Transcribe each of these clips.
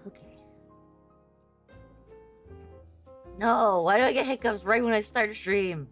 Okay. No, why do I get hiccups right when I start a stream?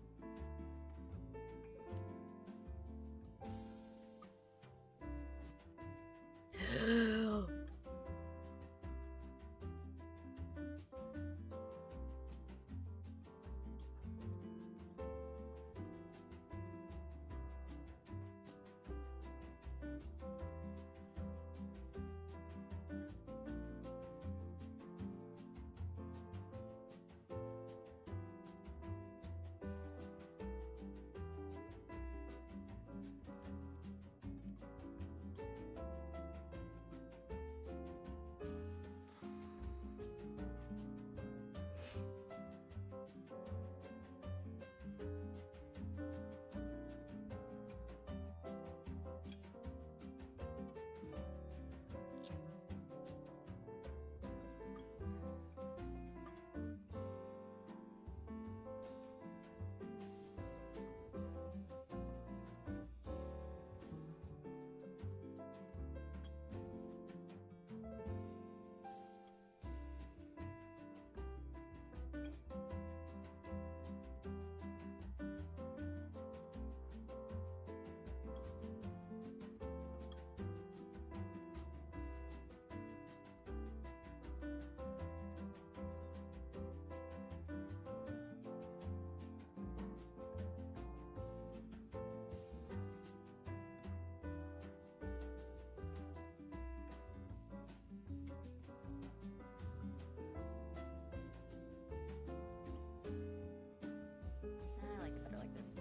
I like it better like this.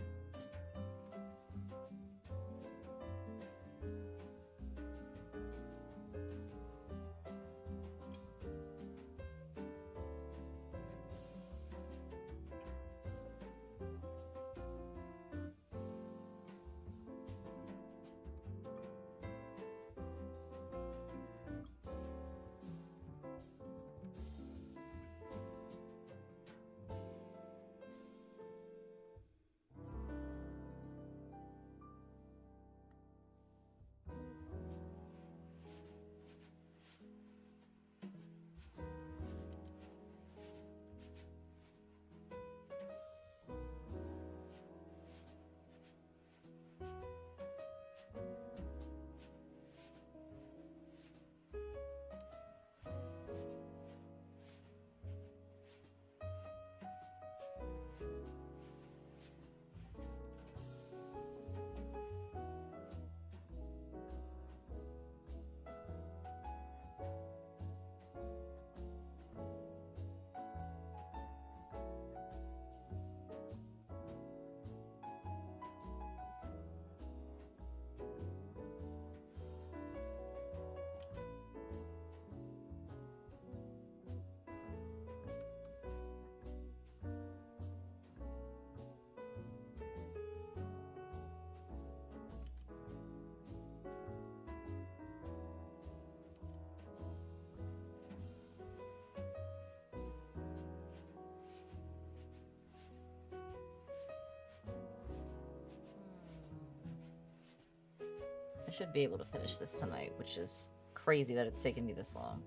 I should be able to finish this tonight, which is crazy that it's taken me this long.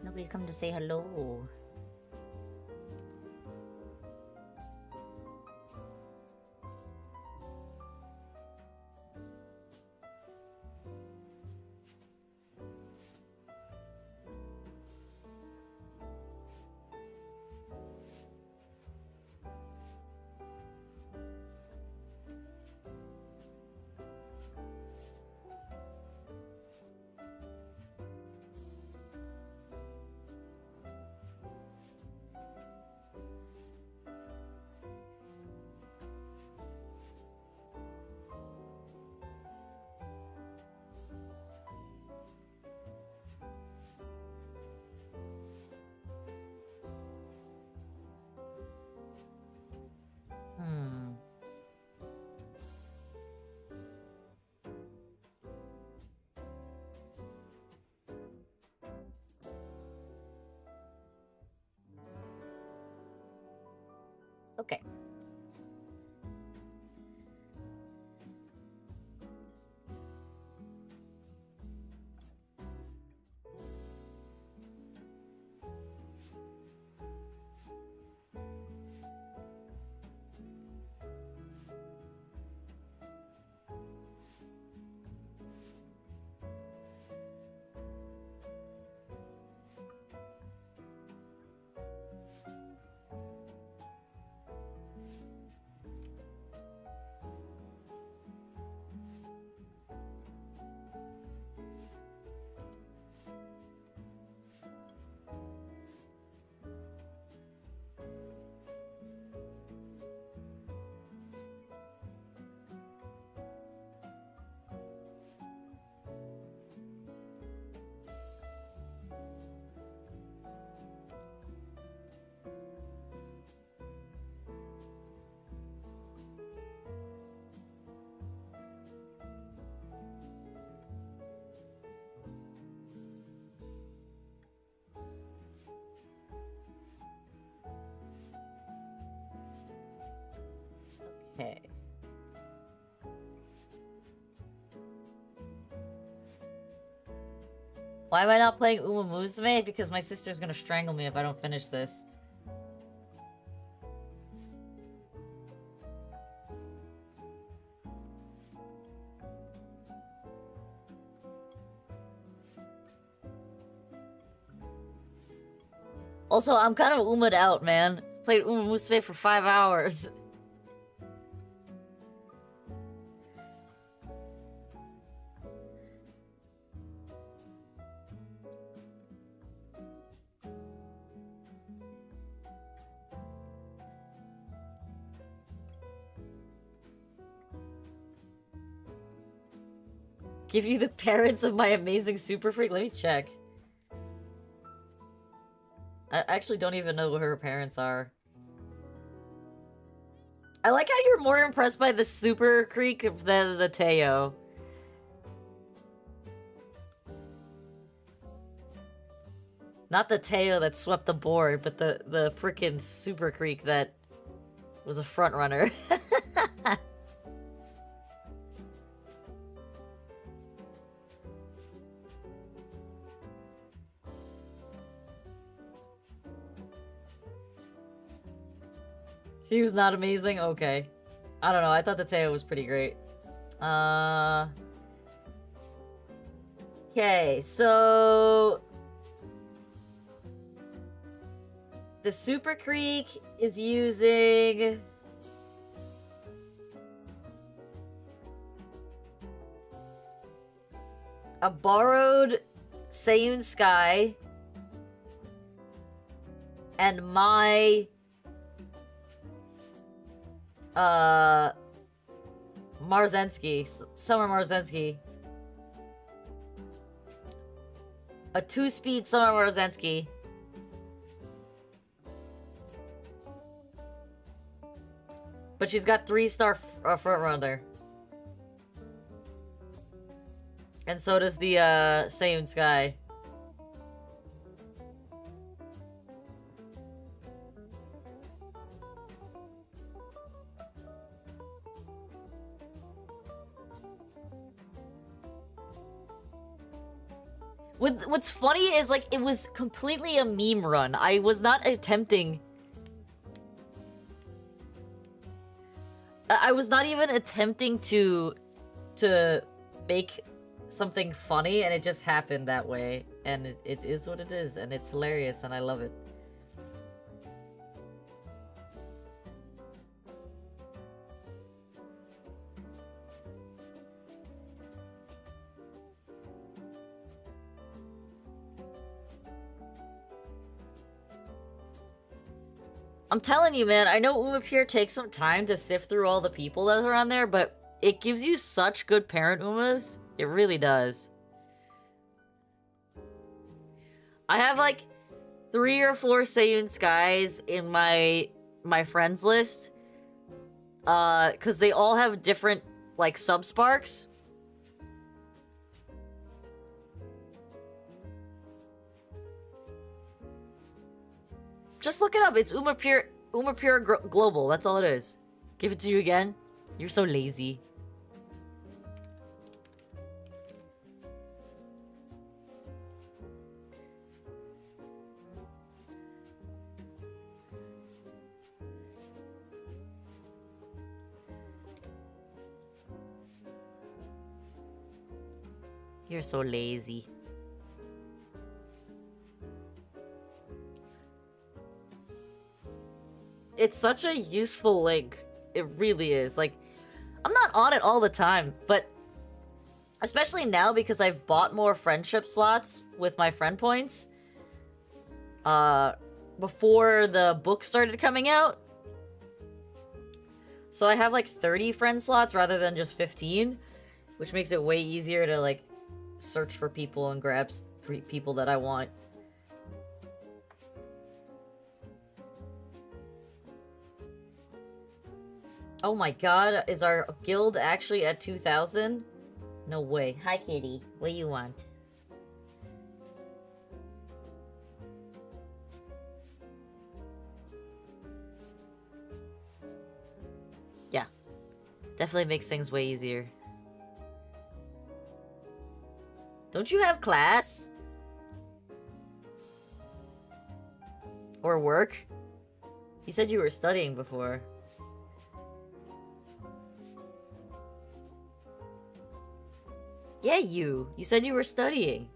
Nobody's come to say hello. Okay. Okay. Why am I not playing Uma Musume? Because my sister's gonna strangle me if I don't finish this. Also, I'm kind of Uma'd out, man. Played Uma Musume for 5 hours. Give you the parents of my amazing super freak? Let me check. I actually don't even know who her parents are. I like how you're more impressed by the super creek than the Teo. Not the Teo that swept the board, but the freaking super creek that was a front runner. She was not amazing? Okay. I don't know, I thought the Teo was pretty great. Okay, so... The Super Creek is using... a borrowed Seiyun Sky and my Marzensky, Summer Marzensky. A 2-speed Summer Marzensky. But she's got 3-star front runner. And so does the Seiyun Sky. What's funny is, like, it was completely a meme run. I was not attempting... I was not even attempting to make something funny, and it just happened that way. And it is what it is, and it's hilarious, and I love it. I'm telling you, man, I know Umapure takes some time to sift through all the people that are on there, but it gives you such good parent Umas. It really does. I have, like, 3 or 4 Seiyun Skies in my friends list. Because they all have different, like, sub-sparks. Just look it up. It's Umapure Global. That's all it is. Give it to you again. You're so lazy. You're so lazy. It's such a useful link. It really is. Like, I'm not on it all the time, but especially now because I've bought more friendship slots with my friend points. Before the book started coming out. So I have like 30 friend slots rather than just 15, which makes it way easier to like search for people and grab people that I want. Oh my god, is our guild actually at 2,000? No way. Hi, kitty. What do you want? Yeah. Definitely makes things way easier. Don't you have class? Or work? You said you were studying before. Yeah, you. You said you were studying.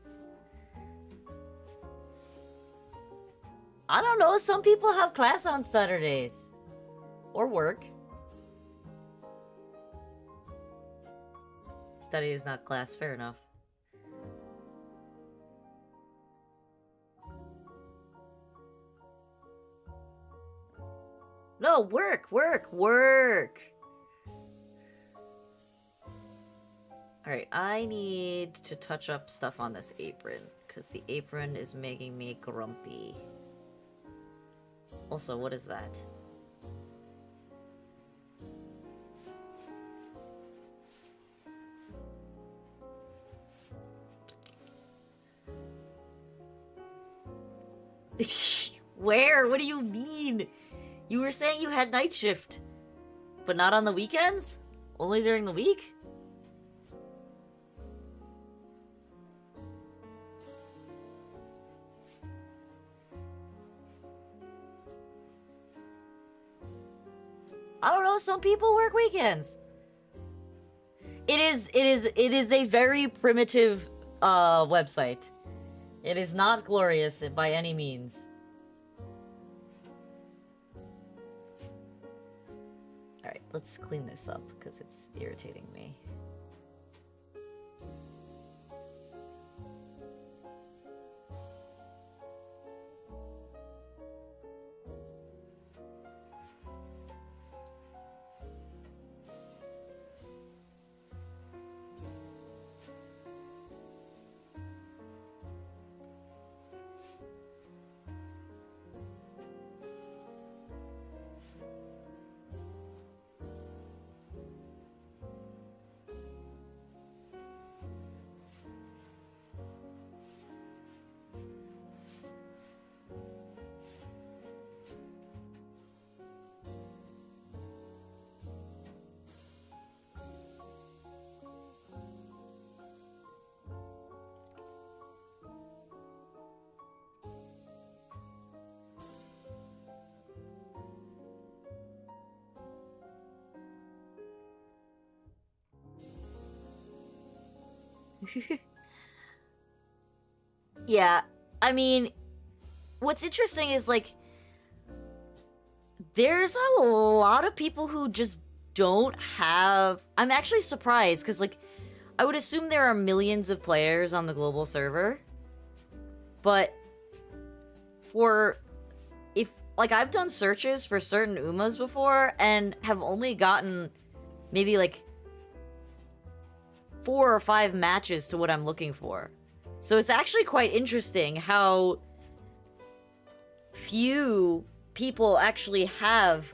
I don't know. Some people have class on Saturdays. Or work. Study is not class. Fair enough. No, work, work, work! Alright, I need to touch up stuff on this apron, because the apron is making me grumpy. Also, what is that? Where? What do you mean? You were saying you had night shift, but not on the weekends? Only during the week? I don't know, some people work weekends. It is a very primitive website. It is not glorious by any means. Alright, let's clean this up because it's irritating me. Yeah, I mean, what's interesting is, like, there's a lot of people who just don't have... I'm actually surprised, because, like, I would assume there are millions of players on the global server. But for... if... like, I've done searches for certain Umas before, and have only gotten maybe, like, 4 or 5 matches to what I'm looking for. So it's actually quite interesting how few people actually have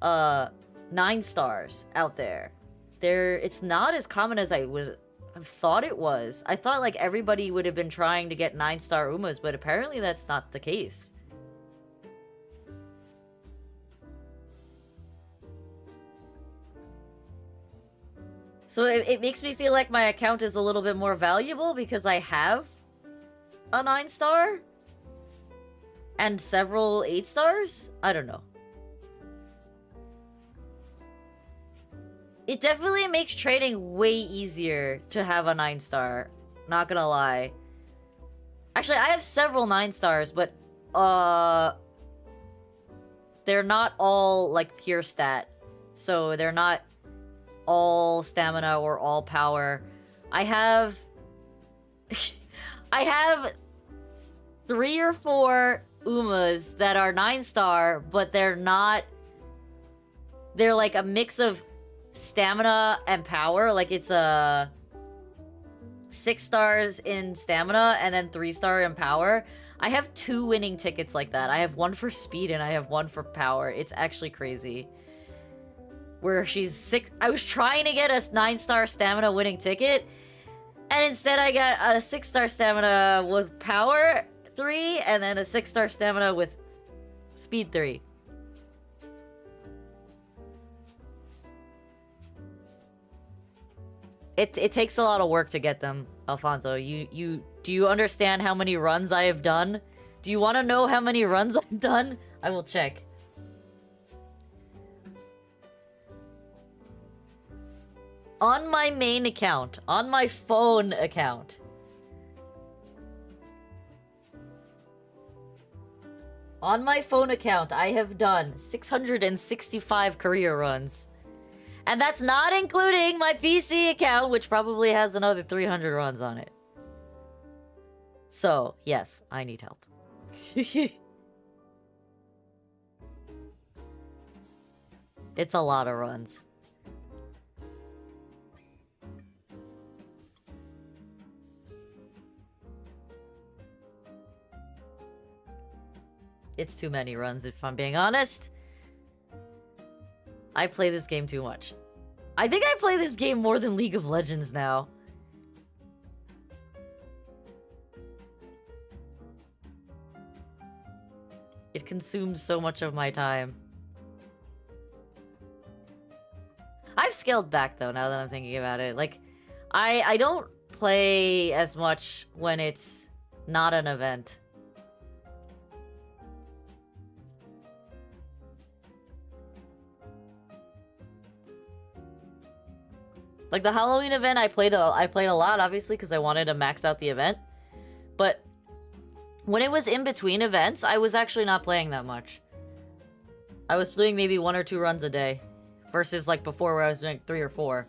9 stars out there. It's not as common as I would have thought it was. I thought like everybody would have been trying to get 9-star Umas, but apparently that's not the case. So it makes me feel like my account is a little bit more valuable because I have a 9-star and several 8 stars? I don't know. It definitely makes trading way easier to have a 9-star. Not gonna lie. Actually, I have several 9 stars, but they're not all like pure stat. So they're not all stamina or all power. I have I have 3 or 4 Umas that are 9-star, but they're not... they're like a mix of stamina and power. Like it's a 6 stars in stamina and then 3-star in power. I have 2 winning tickets like that. I have one for speed and I have one for power. It's actually crazy. Where she's 6... I was trying to get a 9-star stamina winning ticket, and instead I got a 6-star stamina with power 3, and then a 6-star stamina with speed 3. It takes a lot of work to get them, Alfonso. Do you understand how many runs I have done? Do you want to know how many runs I've done? I will check. On my main account, on my phone account. On my phone account, I have done 665 career runs. And that's not including my PC account, which probably has another 300 runs on it. So, yes, I need help. It's a lot of runs. It's too many runs, if I'm being honest. I play this game too much. I think I play this game more than League of Legends now. It consumes so much of my time. I've scaled back, though, now that I'm thinking about it. Like, I don't play as much when it's not an event. Like, the Halloween event, I played a lot, obviously, because I wanted to max out the event. But when it was in between events, I was actually not playing that much. I was doing maybe 1 or 2 runs a day. Versus, like, before where I was doing 3 or 4.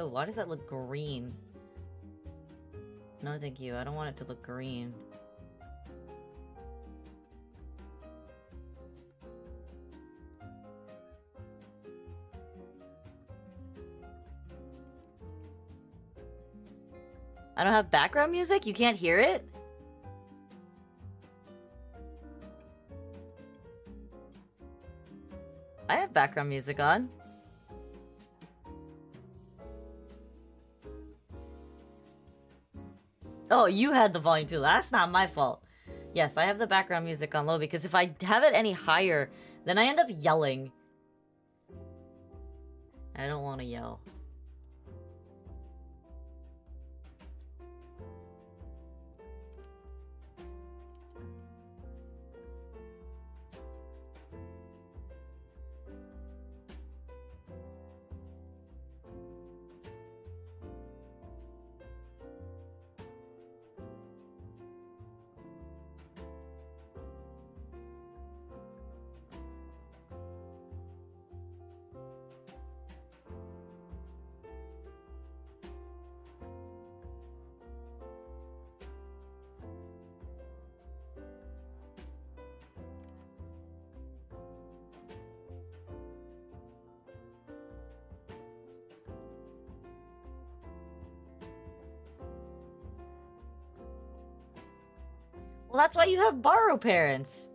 Oh, why does that look green? No, thank you. I don't want it to look green. I don't have background music? You can't hear it? have background music on. Oh, you had the volume too. That's not my fault. Yes, I have the background music on low because if I have it any higher, then I end up yelling. I don't want to yell. Well, that's why you have borrow parents.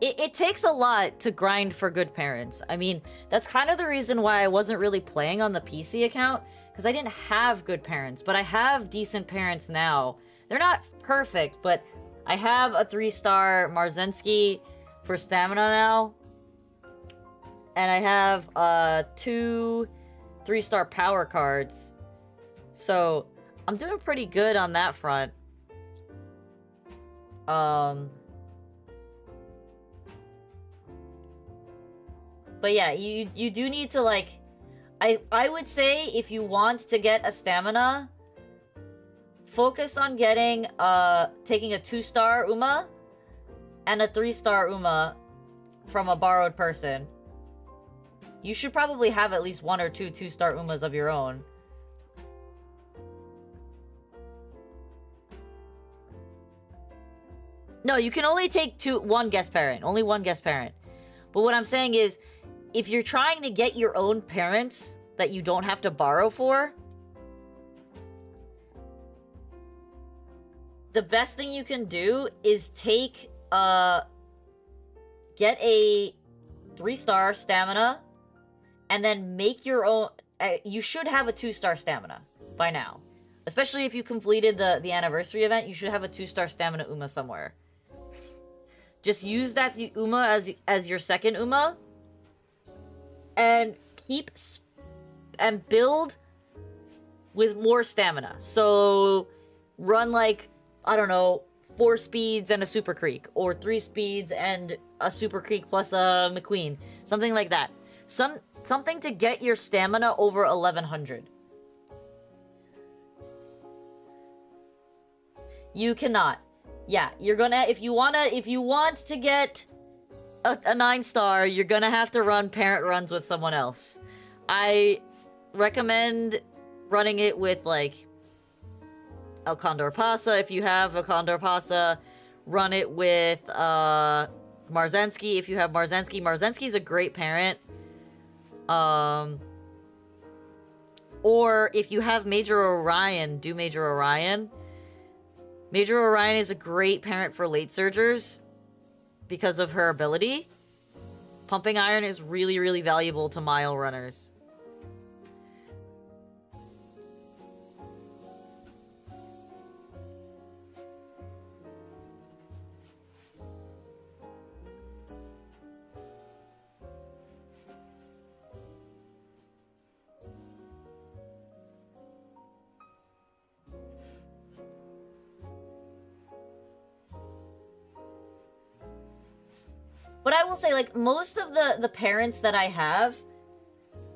It takes a lot to grind for good parents. I mean, that's kind of the reason why I wasn't really playing on the PC account, because I didn't have good parents, but I have decent parents now. They're not perfect, but I have a 3-star Marzensky for stamina now. And I have 2 3-star power cards. So, I'm doing pretty good on that front. But yeah, you do need to, like, I would say if you want to get a stamina, focus on getting taking a 2-star Uma and a 3-star Uma from a borrowed person. You should probably have at least 1 or 2 2-star Umas of your own. No, you can only take 1 guest parent. Only 1 guest parent. But what I'm saying is, if you're trying to get your own parents that you don't have to borrow for, the best thing you can do is take, get a 3-star stamina, and then make your own. You should have a 2-star stamina by now. Especially if you completed the anniversary event, you should have a 2-star stamina Uma somewhere. Just use that Uma as your second Uma, and and build with more stamina. So run like, I don't know, 4 speeds and a super creek, or 3 speeds and a super creek plus a McQueen, something like that. Something to get your stamina over 1100. You cannot. Yeah, you're gonna, if you want to get a 9-star, you're gonna have to run parent runs with someone else. I recommend running it with, like, El Condor Pasa. If you have El Condor Pasa, run it with Marzensky. If you have Marzensky, Marzensky's a great parent. Or if you have Major Orion, do Major Orion. Major Orion is a great parent for late surgers because of her ability. Pumping Iron is really, really valuable to mile runners. But I will say, like, most of the parents that I have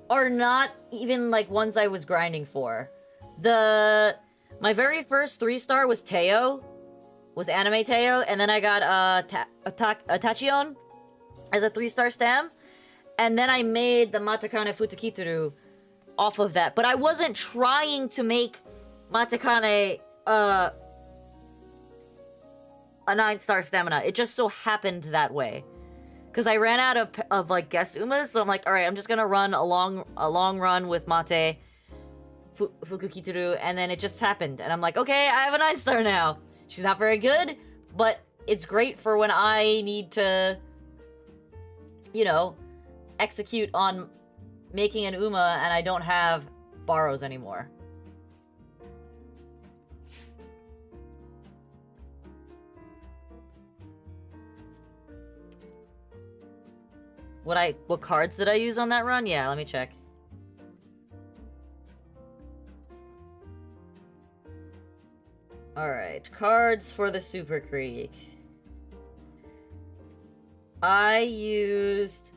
are not even, like, ones I was grinding for. My very first 3-star was Teo. Was Anime Teo. And then I got Tachion as a 3-star stam. And then I made the Matakane Futakituru off of that. But I wasn't trying to make Matakane a 9-star stamina. It just so happened that way. Because I ran out of like guest Umas, so I'm like, all right, I'm just gonna run a long run with Mate Fukukituru, and then it just happened, and I'm like, okay, I have a 9-star now. She's not very good, but it's great for when I need to you know, execute on making an Uma and I don't have borrows anymore. What cards did I use on that run? Yeah, let me check. Alright, cards for the Super Creek. I used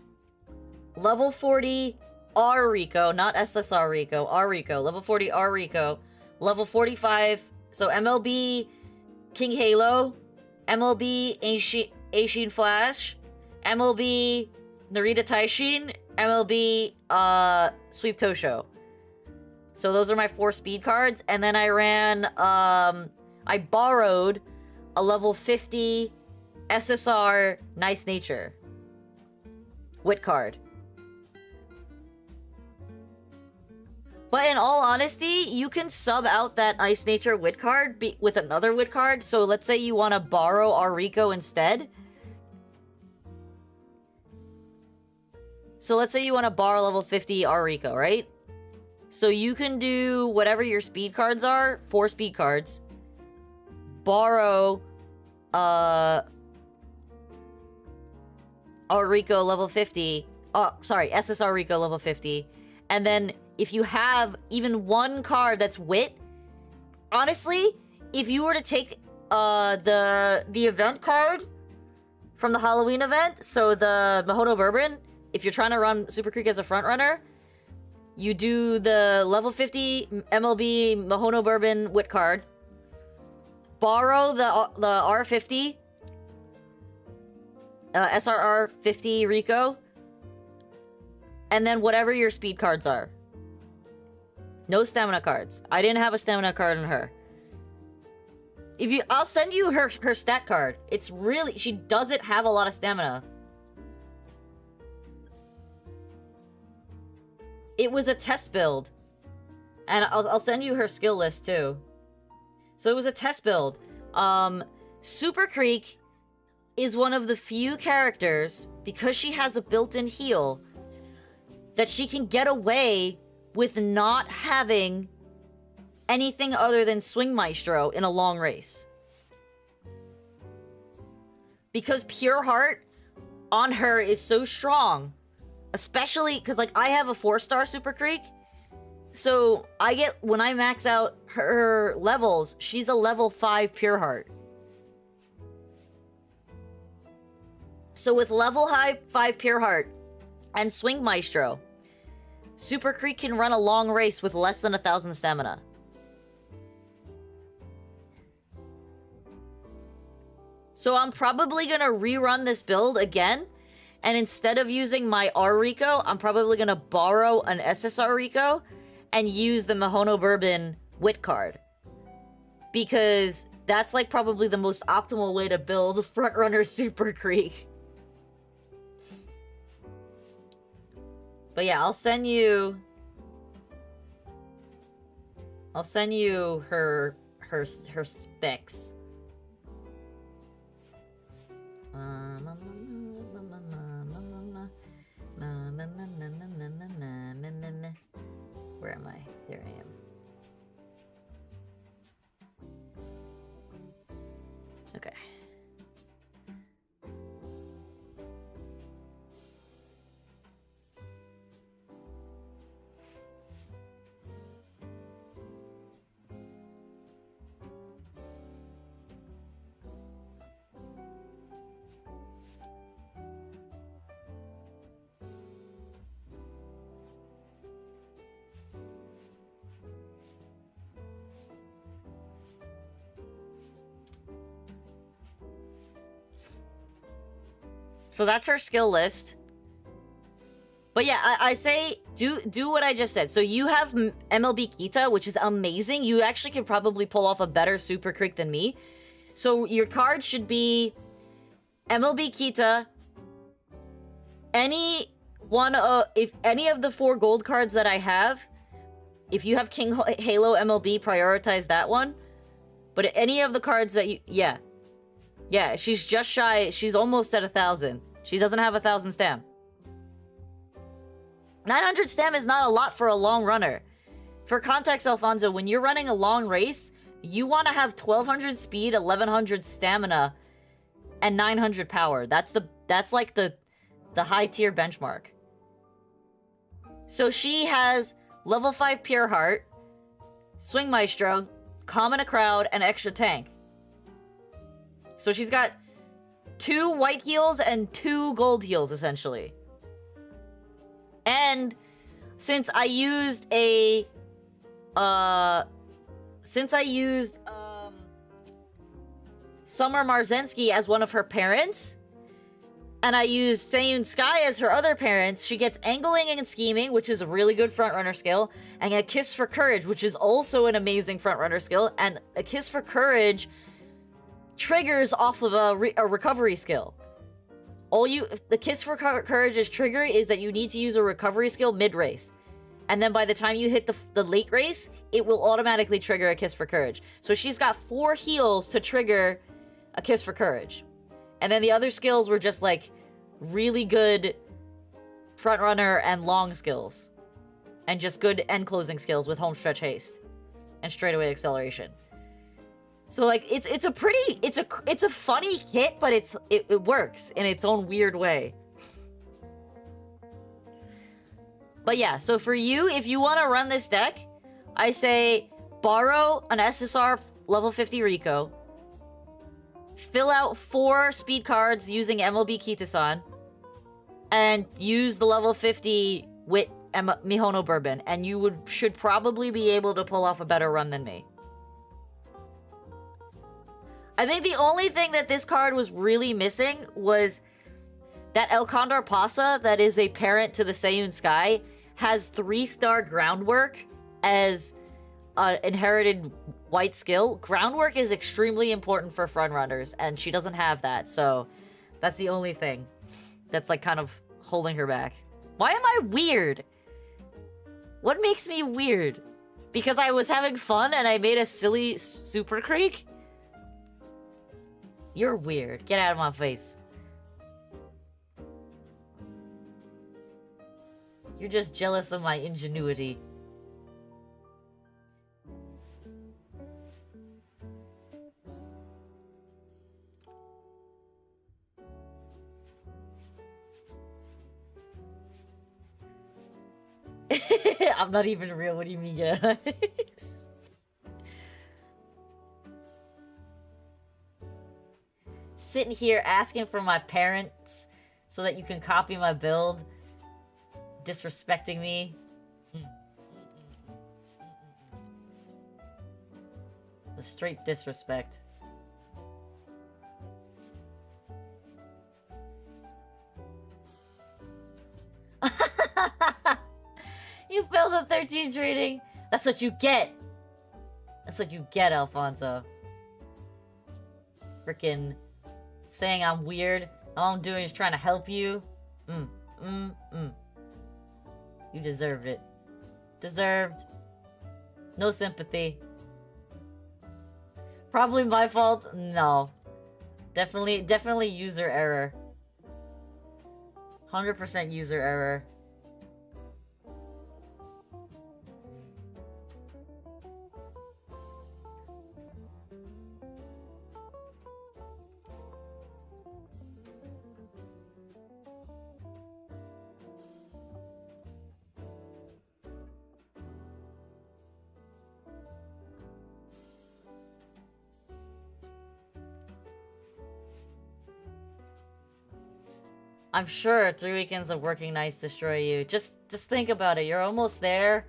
level 40 R Rico, not SSR Rico, R Rico. Level 40 R Rico. Level 45, so MLB King Halo, MLB Aishin Flash, MLB Narita Taishin, MLB Sweep Tosho. So those are my 4 speed cards, and then I ran I borrowed a level 50 SSR Nice Nature Wit card. But in all honesty, you can sub out that Nice Nature Wit card with another Wit card. So let's say you want to borrow Ariko instead. So let's say you want to borrow level 50 Ariko, right? So you can do whatever your speed cards are, 4 speed cards. Borrow Ariko level 50. Oh, sorry, SSR Rico level 50. And then if you have even one card that's Wit, honestly, if you were to take the event card from the Halloween event, so the Mahono Bourbon, if you're trying to run Super Creek as a front runner, you do the level 50 MLB Mahono Bourbon Wit card, borrow the R50 SRR 50 Rico, and then whatever your speed cards are. No stamina cards. I didn't have a stamina card on her. I'll send you her stat card. It's really, she doesn't have a lot of stamina. It was a test build. And I'll send you her skill list too. So it was a test build. Super Creek is one of the few characters, because she has a built-in heal, that she can get away with not having anything other than Swing Maestro in a long race. Because Pure Heart on her is so strong. Especially because, like, I have a 4-star Super Creek. So I get, when I max out her levels, she's a level 5 Pure Heart. So with level 5 Pure Heart and Swing Maestro, Super Creek can run a long race with less than 1,000 stamina. So I'm probably gonna rerun this build again, and instead of using my R Rico, I'm probably gonna borrow an SSR Rico and use the Mahono Bourbon Wit card. Because that's like probably the most optimal way to build Frontrunner Super Creek. But yeah, I'll send you her specs. Where am I? There I am. Okay. So that's her skill list. But yeah, I say do what I just said. So you have MLB Kita, which is amazing. You actually could probably pull off a better Super Creek than me. So your card should be MLB Kita. If any of the 4 gold cards that I have, if you have King Halo MLB, prioritize that one. But any of the cards that you, yeah, she's just shy. She's almost at 1,000. She doesn't have 1,000 stam. 900 stam is not a lot for a long runner. For context, Alfonso, when you're running a long race, you want to have 1200 speed, 1100 stamina, and 900 power. That's like the high tier benchmark. So she has level 5 pure heart, swing maestro, calm in a crowd, and extra tank. So she's got 2 white heals and 2 gold heals, essentially. And since I used Summer Marzensky as one of her parents, and I used Seiyun Sky as her other parents, she gets Angling and Scheming, which is a really good frontrunner skill, and a Kiss for Courage, which is also an amazing frontrunner skill, and a Kiss for Courage triggers off of a recovery skill. The Kiss for Courage's trigger is that you need to use a recovery skill mid-race. And then by the time you hit the late race, it will automatically trigger a Kiss for Courage. So she's got 4 heals to trigger a Kiss for Courage. And then the other skills were just like really good frontrunner and long skills. And just good end closing skills with home stretch haste and straightaway acceleration. So like it's a funny kit, but it works in its own weird way. But yeah, so for you, if you want to run this deck, I say borrow an SSR level 50 Rico, fill out 4 speed cards using MLB Kitasan, and use the level 50 Wit Mihono Bourbon, and you should probably be able to pull off a better run than me. I think the only thing that this card was really missing was that El Condor Pasa, that is a parent to the Seiyun Sky, has 3-star Groundwork as an inherited white skill. Groundwork is extremely important for frontrunners, and she doesn't have that, so that's the only thing that's like kind of holding her back. Why am I weird? What makes me weird? Because I was having fun and I made a silly Super Creek? You're weird. Get out of my face. You're just jealous of my ingenuity. I'm not even real. What do you mean, guys? Sitting here asking for my parents so that you can copy my build. Disrespecting me. The straight disrespect. You failed a 13 training. That's what you get. That's what you get, Alfonso. Frickin' saying I'm weird. All I'm doing is trying to help you. You deserved it. Deserved. No sympathy. Probably my fault? No. Definitely user error. 100% user error. I'm sure 3 weekends of working nights destroy you. Just think about it. You're almost there.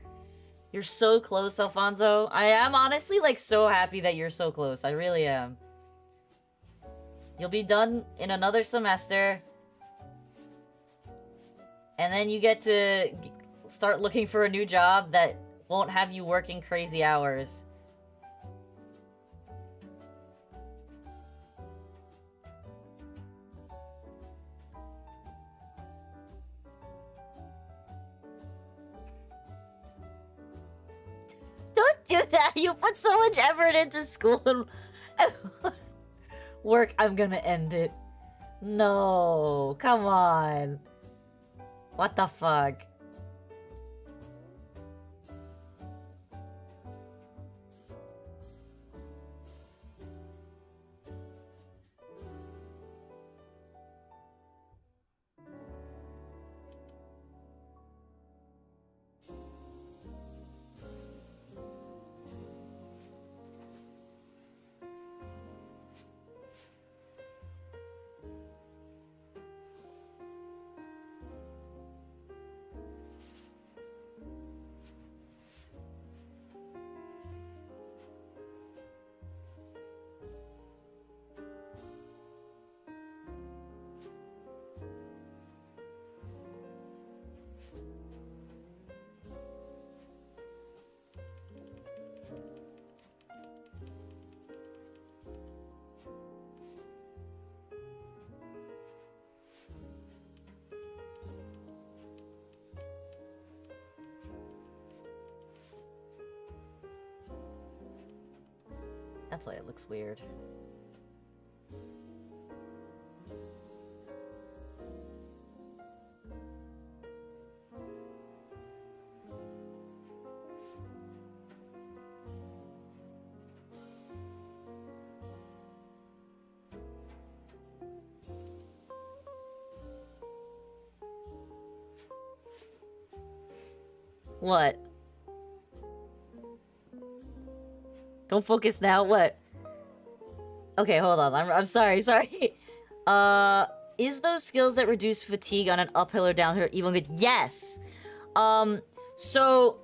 You're so close, Alfonso. I am honestly like so happy that you're so close. I really am. You'll be done in another semester. And then you get to start looking for a new job that won't have you working crazy hours. Don't do that. You put so much effort into school and work. I'm gonna end it. No, come on. What the fuck? That's why it looks weird. What? Don't focus now. What? Okay, hold on. I'm sorry. Is those skills that reduce fatigue on an uphill or downhill even good? Yes. So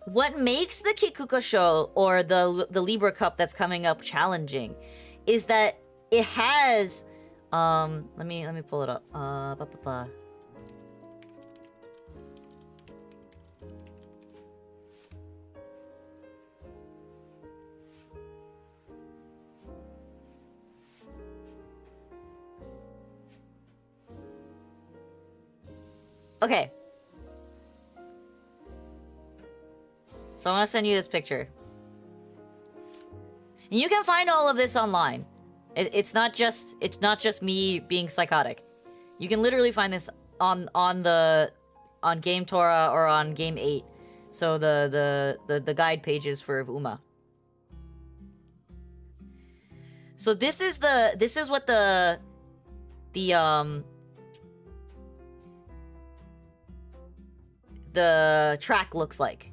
what makes the Kikuka show or the Libra Cup that's coming up challenging is that it has let me pull it up. Okay. So I'm gonna send you this picture. And you can find all of this online. It's not just me being psychotic. You can literally find this on Game Torah or on Game 8. So the guide pages for Uma. So this is what the track looks like.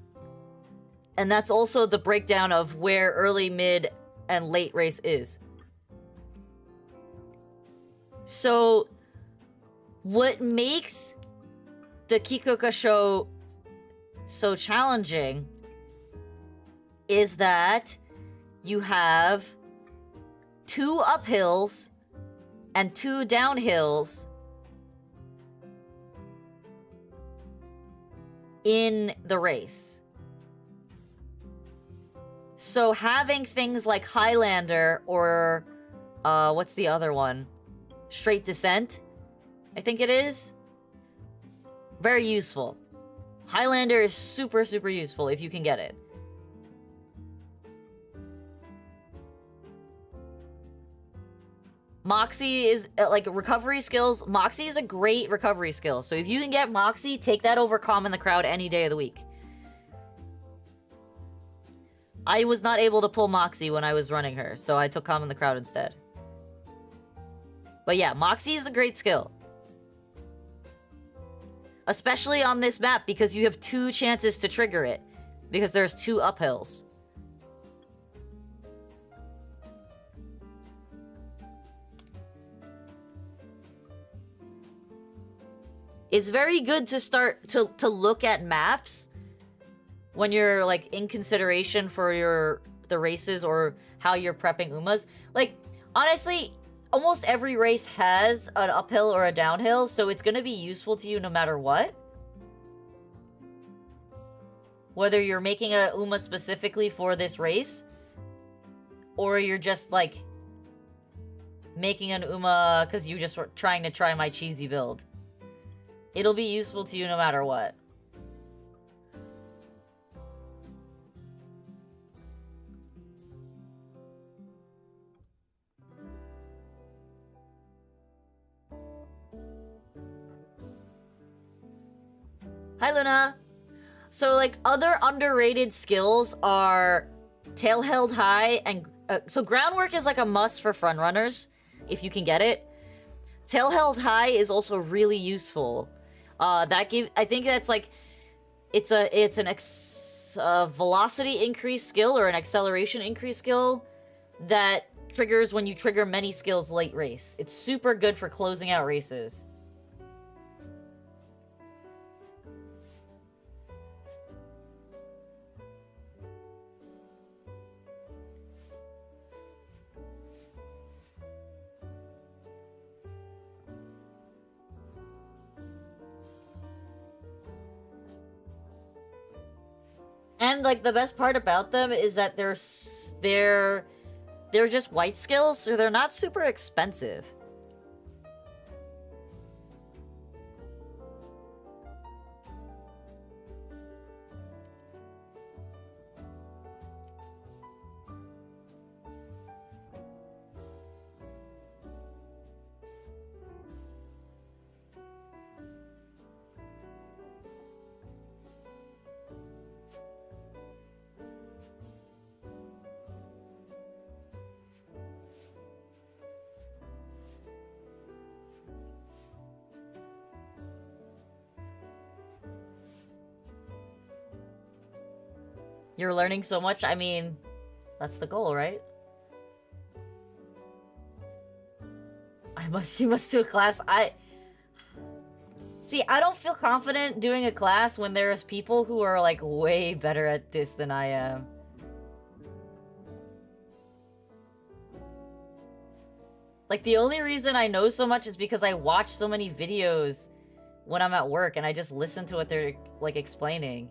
And that's also the breakdown of where early, mid, and late race is. So, what makes the Kikuka show so challenging is that you have 2 uphills and 2 downhills in the race. So having things like Highlander or what's the other one? Straight Descent, I think it is. Very useful. Highlander is super useful if you can get it. Moxie is like recovery skills. Moxie is a great recovery skill. So if you can get Moxie, take that over Calm in the Crowd any day of the week. I was not able to pull Moxie when I was running her, so I took Calm in the Crowd instead. But yeah, Moxie is a great skill. Especially on this map because you have 2 chances to trigger it. Because there's 2 uphills. It's very good to start to look at maps when you're like in consideration for the races or how you're prepping Umas. Like, honestly, almost every race has an uphill or a downhill, so it's gonna be useful to you no matter what. Whether you're making a Uma specifically for this race, or you're just like making an Uma because you just were trying to try my cheesy build. It'll be useful to you no matter what. Hi, Luna. So, like, other underrated skills are Tail Held High and... so, Groundwork is, like, a must for frontrunners, if you can get it. Tail Held High is also really useful. I think that's, like... It's an velocity increase skill or an acceleration increase skill that triggers when you trigger many skills late race. It's super good for closing out races. And, like, the best part about them is that they're just white skills, so they're not super expensive. You're learning so much. I mean, that's the goal, right? You must do a class. See, I don't feel confident doing a class when there's people who are, like, way better at this than I am. Like, the only reason I know so much is because I watch so many videos when I'm at work, and I just listen to what they're, like, explaining.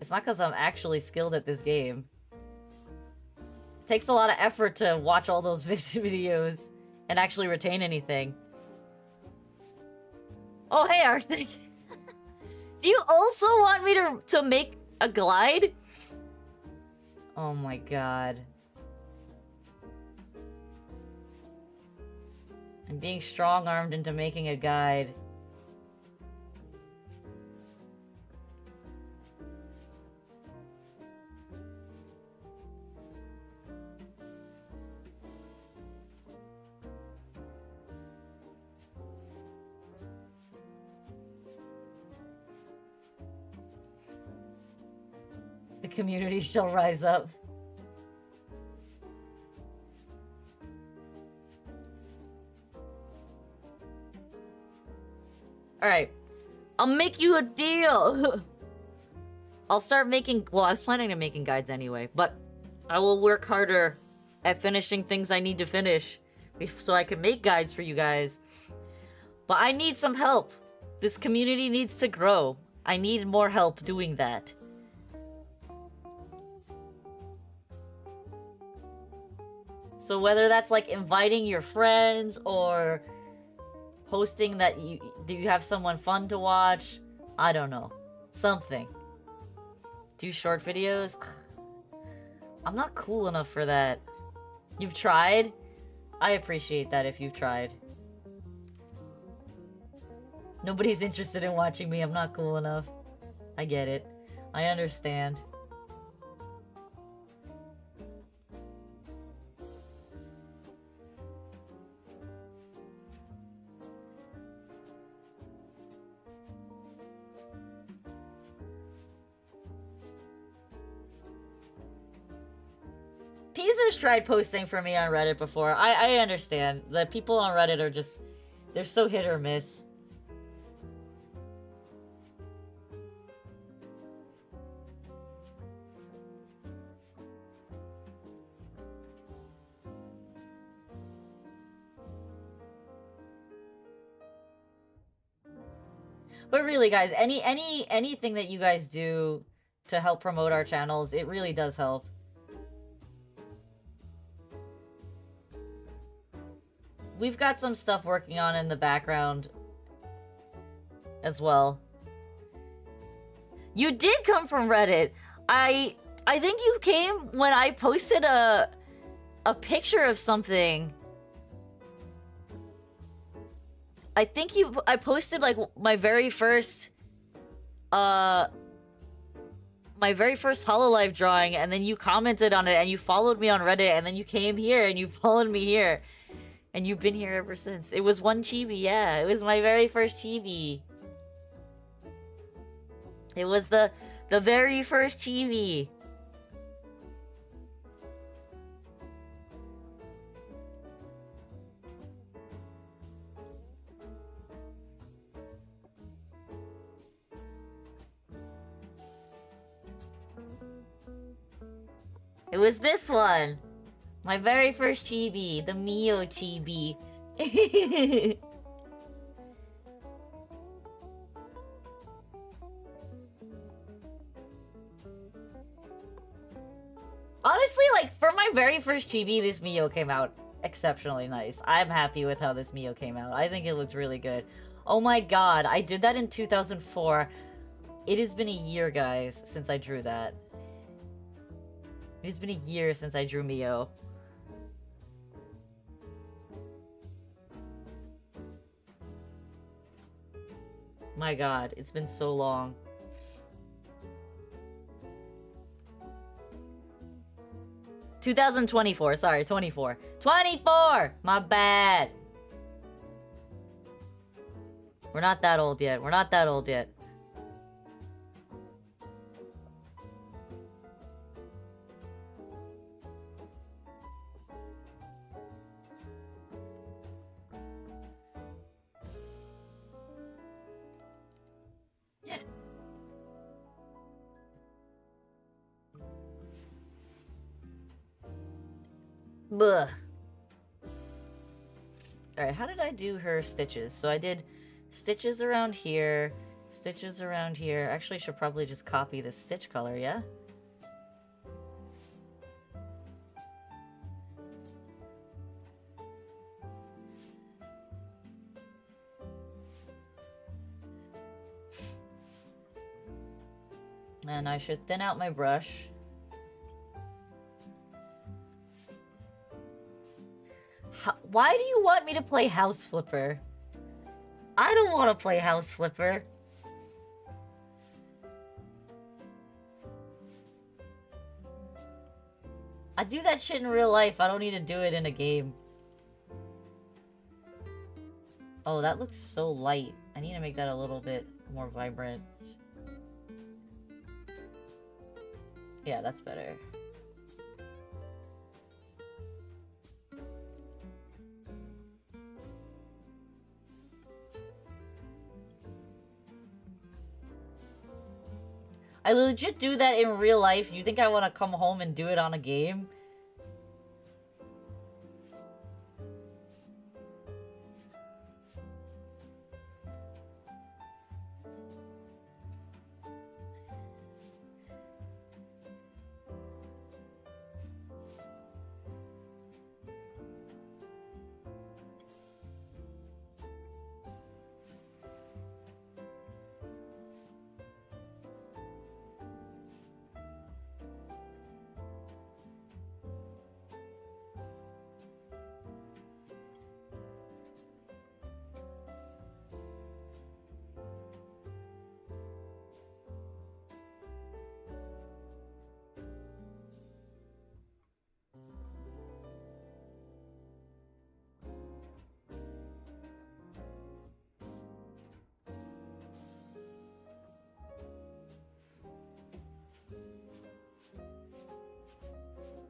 It's not because I'm actually skilled at this game. It takes a lot of effort to watch all those videos and actually retain anything. Oh, hey, Arctic. Do you also want me to make a glide? Oh my god. I'm being strong-armed into making a guide. The community shall rise up. Alright. I'll make you a deal! I'll start making... Well, I was planning on making guides anyway, but I will work harder at finishing things I need to finish so I can make guides for you guys. But I need some help. This community needs to grow. I need more help doing that. So whether that's like inviting your friends or posting that you have someone fun to watch, I don't know. Something. Do short videos? I'm not cool enough for that. You've tried? I appreciate that if you've tried. Nobody's interested in watching me. I'm not cool enough. I get it. I understand. Pizza's tried posting for me on Reddit before. I understand. The people on Reddit are just... They're so hit or miss. But really, guys, anything that you guys do to help promote our channels, it really does help. We've got some stuff working on in the background as well. You did come from Reddit. I think you came when I posted a picture of something. I think I posted like my very first Hololive drawing, and then you commented on it and you followed me on Reddit, and then you came here and you followed me here. And you've been here ever since. It was one chibi, yeah. It was my very first chibi. It was the very first chibi. It was this one. My very first chibi, the Mio chibi. Honestly, like, for my very first chibi, this Mio came out exceptionally nice. I'm happy with how this Mio came out. I think it looked really good. Oh my god, I did that in 2004. It has been a year, guys, since I drew that. It has been a year since I drew Mio. My god, it's been so long. '24, sorry, 24. 24! My bad! We're not that old yet. We're not that old yet. Buh. Alright, how did I do her stitches? So I did stitches around here, stitches around here. Actually, I should probably just copy the stitch color, yeah? And I should thin out my brush. Why do you want me to play House Flipper? I don't want to play House Flipper. I do that shit in real life. I don't need to do it in a game. Oh, that looks so light. I need to make that a little bit more vibrant. Yeah, that's better. I legit do that in real life. You think I want to come home and do it on a game?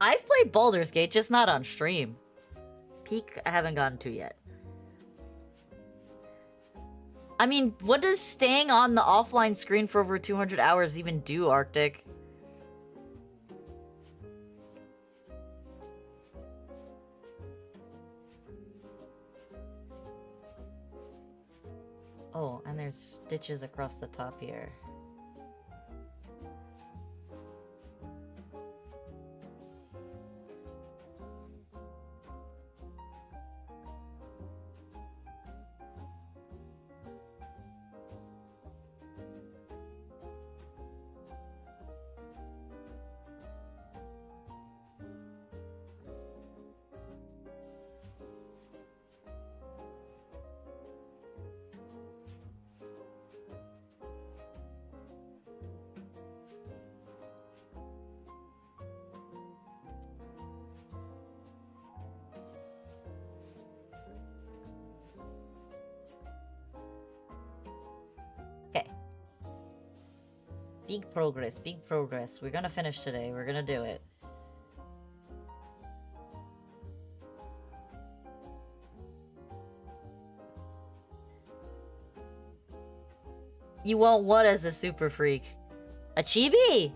I've played Baldur's Gate, just not on stream. Peak, I haven't gotten to yet. I mean, what does staying on the offline screen for over 200 hours even do, Arctic? Oh, and there's stitches across the top here. Big progress, big progress. We're gonna finish today. We're gonna do it. You want what as a super freak? A chibi?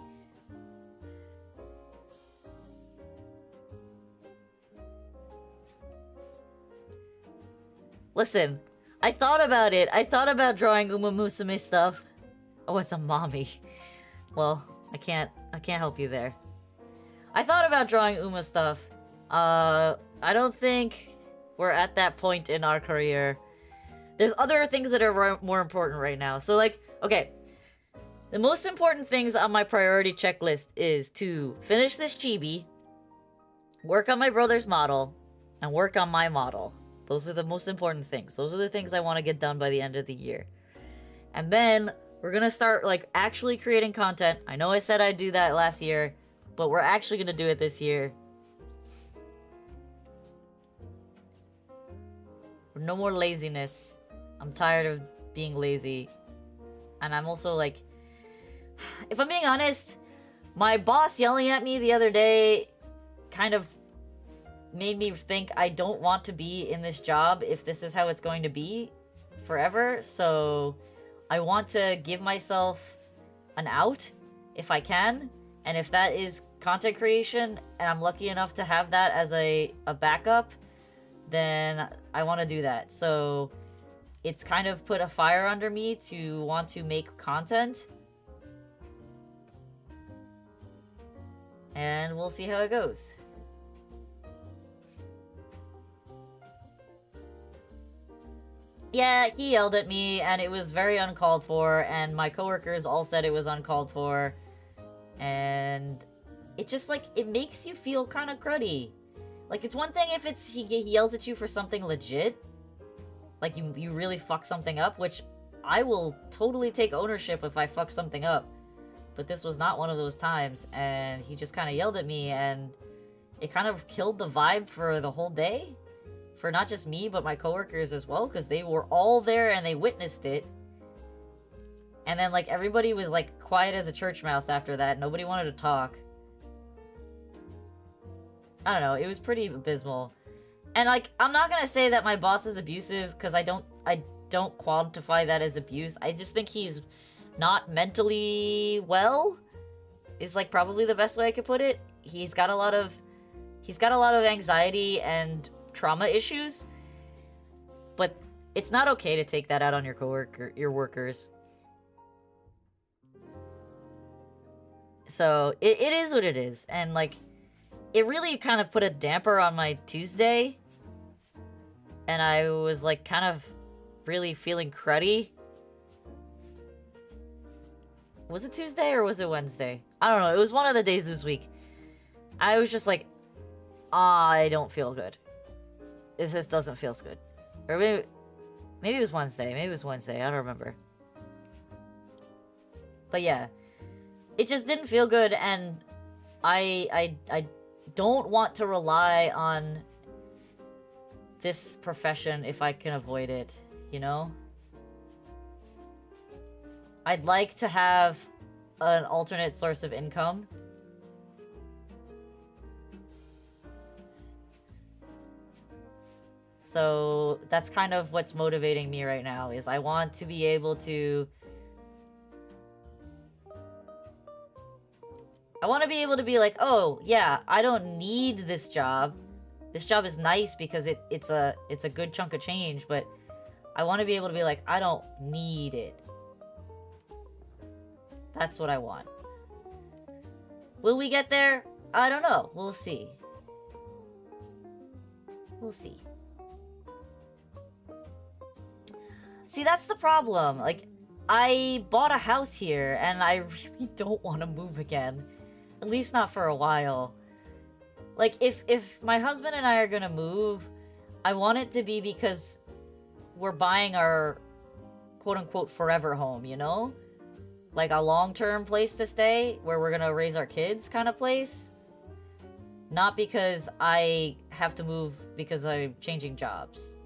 Listen, I thought about it. I thought about drawing Uma Musume stuff. Oh, it's a mommy. Well, I can't help you there. I thought about drawing Uma stuff. I don't think we're at that point in our career. There's other things that are more important right now. So, like, okay. The most important things on my priority checklist is to finish this chibi, work on my brother's model, and work on my model. Those are the most important things. Those are the things I want to get done by the end of the year. And then we're gonna start, like, actually creating content. I know I said I'd do that last year, but we're actually gonna do it this year. No more laziness. I'm tired of being lazy. And I'm also like, if I'm being honest, my boss yelling at me the other day kind of made me think I don't want to be in this job if this is how it's going to be forever. So I want to give myself an out if I can. And if that is content creation, and I'm lucky enough to have that as a backup, then I want to do that. So it's kind of put a fire under me to want to make content. And we'll see how it goes. Yeah, he yelled at me, and it was very uncalled for, and my coworkers all said it was uncalled for. And it just, like, it makes you feel kind of cruddy. Like, it's one thing if it's he yells at you for something legit. Like, you really fuck something up, which I will totally take ownership if I fuck something up. But this was not one of those times, and he just kind of yelled at me, and it kind of killed the vibe for the whole day. For not just me, but my coworkers as well, because they were all there and they witnessed it. And then, like, everybody was, like, quiet as a church mouse after that. Nobody wanted to talk. I don't know, it was pretty abysmal. And, like, I'm not gonna say that my boss is abusive, because I don't quantify that as abuse. I just think he's not mentally well, is, like, probably the best way I could put it. He's got a lot of anxiety and trauma issues, but it's not okay to take that out on your workers. So it is what it is, and like it really kind of put a damper on my Tuesday, and I was like kind of really feeling cruddy. Was it Tuesday or was it Wednesday? I don't know, it was one of the days this week. I was just like, I don't feel good. This doesn't feel good. Or maybe it was Wednesday. Maybe it was Wednesday. I don't remember. But yeah, it just didn't feel good, and I don't want to rely on this profession if I can avoid it, you know? I'd like to have an alternate source of income. So that's kind of what's motivating me right now, is I want to be able to... I want to be able to be like, oh, yeah, I don't need this job. This job is nice because it's a good chunk of change, but I want to be able to be like, I don't need it. That's what I want. Will we get there? I don't know. We'll see. We'll see. See, that's the problem. Like, I bought a house here, and I really don't want to move again. At least not for a while. Like, if my husband and I are gonna move, I want it to be because we're buying our quote-unquote forever home, you know? Like a long-term place to stay, where we're gonna raise our kids kind of place. Not because I have to move because I'm changing jobs.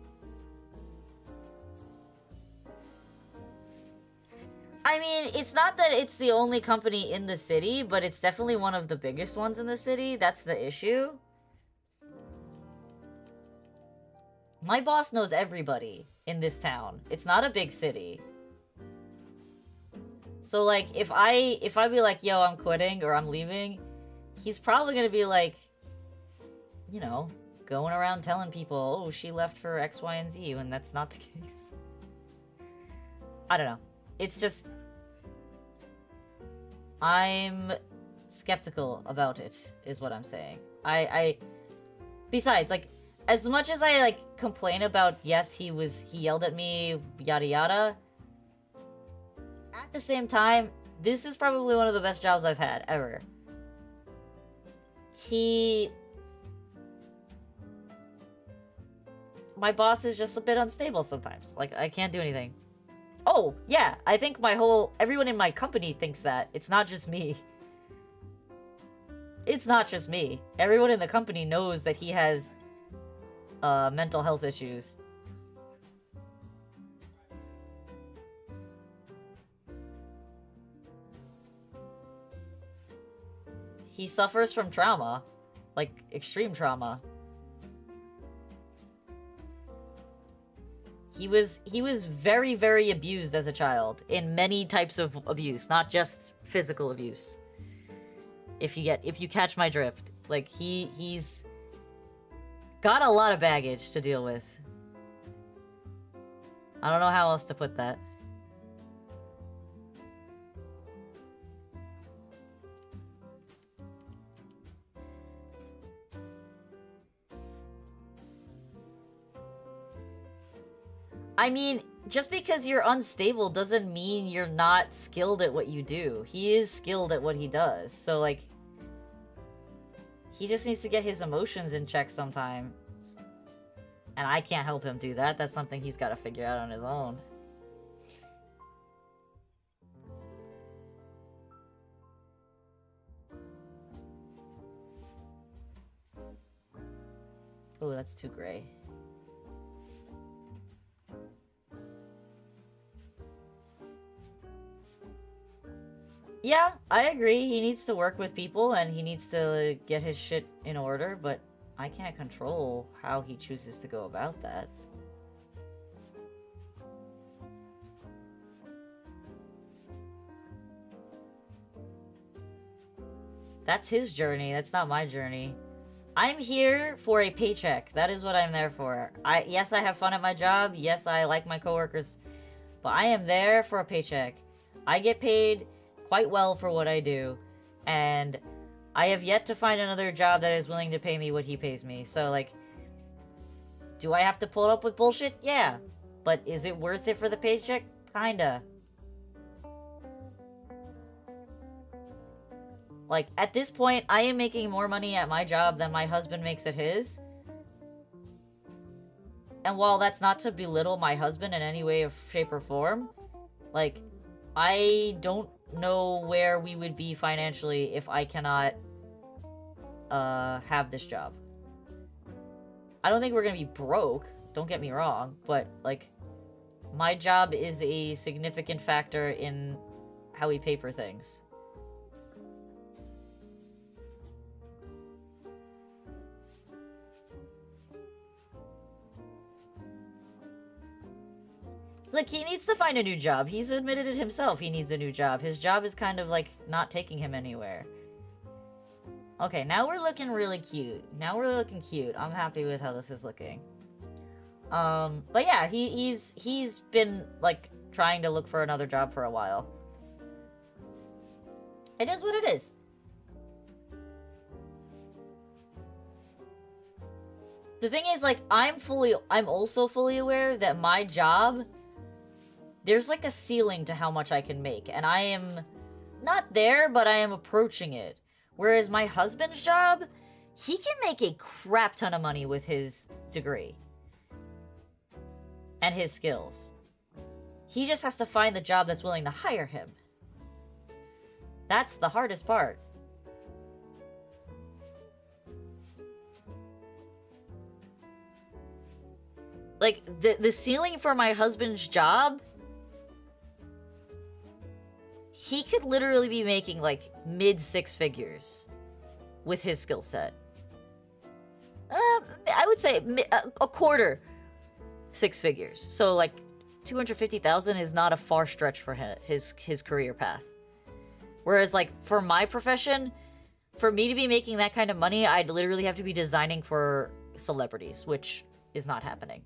I mean, it's not that it's the only company in the city, but it's definitely one of the biggest ones in the city. That's the issue. My boss knows everybody in this town. It's not a big city. So, like, if I be like, yo, I'm quitting or I'm leaving, he's probably gonna be like, you know, going around telling people, oh, she left for X, Y, and Z, when that's not the case. I don't know. It's just... I'm skeptical about it, is what I'm saying. Besides, like, as much as I, like, complain about, yes, he yelled at me, yada yada, at the same time, this is probably one of the best jobs I've had, ever. My boss is just a bit unstable sometimes. Like, I can't do anything. Oh, yeah, I think everyone in my company thinks that. It's not just me. It's not just me. Everyone in the company knows that he has, mental health issues. he suffers from trauma. Like, extreme trauma. He was very, very abused as a child in many types of abuse, not just physical abuse. If you catch my drift. Like, he's got a lot of baggage to deal with. I don't know how else to put that. I mean, just because you're unstable doesn't mean you're not skilled at what you do. He is skilled at what he does. So, like, he just needs to get his emotions in check sometimes. And I can't help him do that. That's something he's got to figure out on his own. Oh, that's too gray. Yeah, I agree. He needs to work with people and he needs to get his shit in order, but I can't control how he chooses to go about that. That's his journey. That's not my journey. I'm here for a paycheck. That is what I'm there for. Yes, I have fun at my job. Yes, I like my coworkers. But I am there for a paycheck. I get paid quite well for what I do. And I have yet to find another job that is willing to pay me what he pays me. So, like, do I have to pull up with bullshit? Yeah. But is it worth it for the paycheck? Kinda. Like, at this point, I am making more money at my job than my husband makes at his. And while that's not to belittle my husband in any way, shape, or form, like, I don't know where we would be financially if I cannot have this job. I don't think we're gonna be broke, don't get me wrong, but, like, my job is a significant factor in how we pay for things. Like, he needs to find a new job. He's admitted it himself. He needs a new job. His job is kind of, like, not taking him anywhere. Okay, now we're looking really cute. Now we're looking cute. I'm happy with how this is looking. But yeah, he's been, like, trying to look for another job for a while. It is what it is. The thing is, like, I'm also fully aware that my job, there's, like, a ceiling to how much I can make, and I am not there, but I am approaching it. Whereas my husband's job, he can make a crap ton of money with his degree. And his skills. He just has to find the job that's willing to hire him. That's the hardest part. Like, the ceiling for my husband's job, he could literally be making, like, mid-six figures with his skill set. I would say a quarter six figures. So, like, 250,000 is not a far stretch for his career path. Whereas, like, for my profession, for me to be making that kind of money, I'd literally have to be designing for celebrities, which is not happening.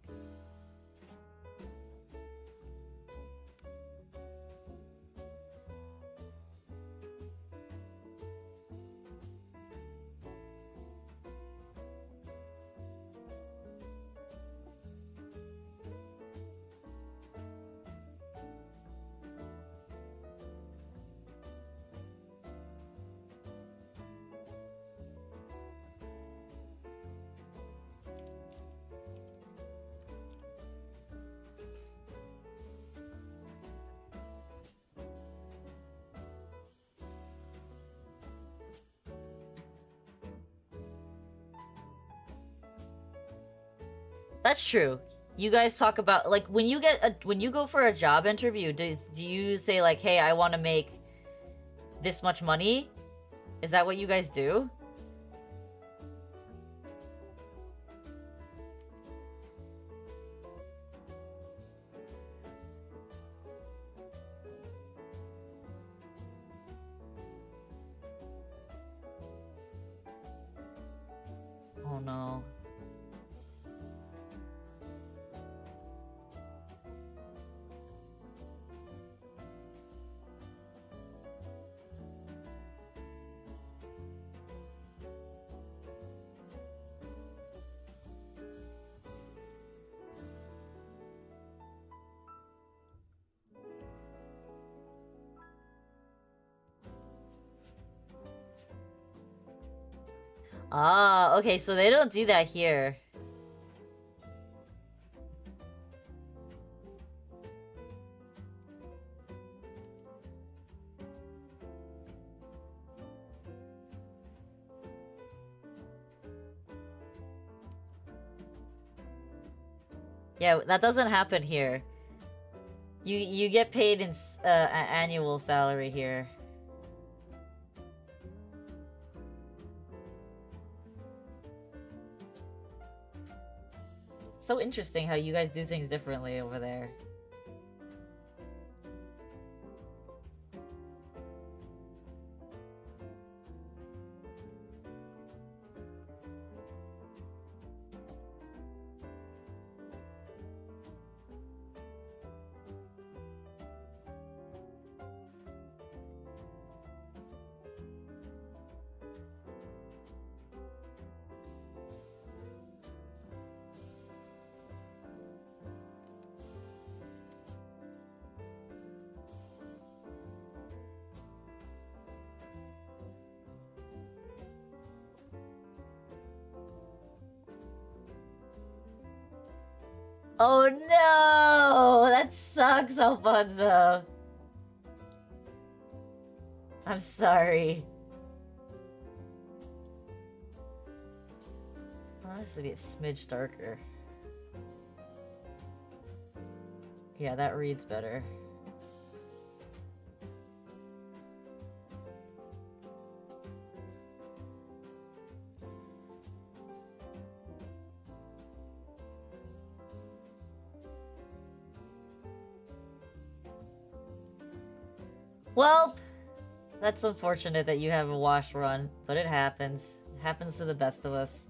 That's true. You guys talk about, like, when you go for a job interview, do you say, like, hey, I want to make this much money? Is that what you guys do? Oh no. Ah, okay, so they don't do that here. Yeah, that doesn't happen here. You get paid in annual salary here. So interesting how you guys do things differently over there. Oh no! That sucks, Alfonso. I'm sorry. Well, this would be a smidge darker. Yeah, that reads better. Well, that's unfortunate that you have a wash run, but it happens. It happens to the best of us.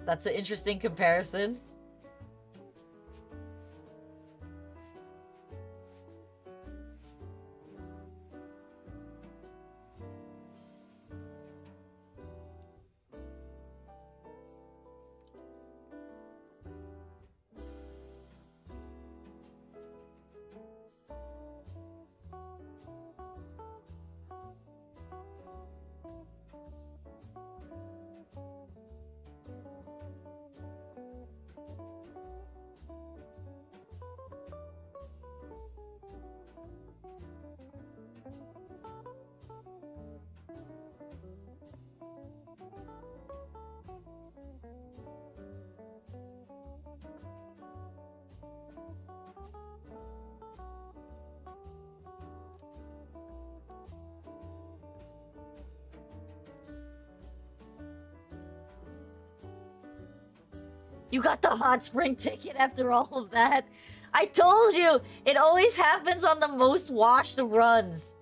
That's an interesting comparison. You got the hot spring ticket after all of that. I told you, it always happens on the most washed of runs.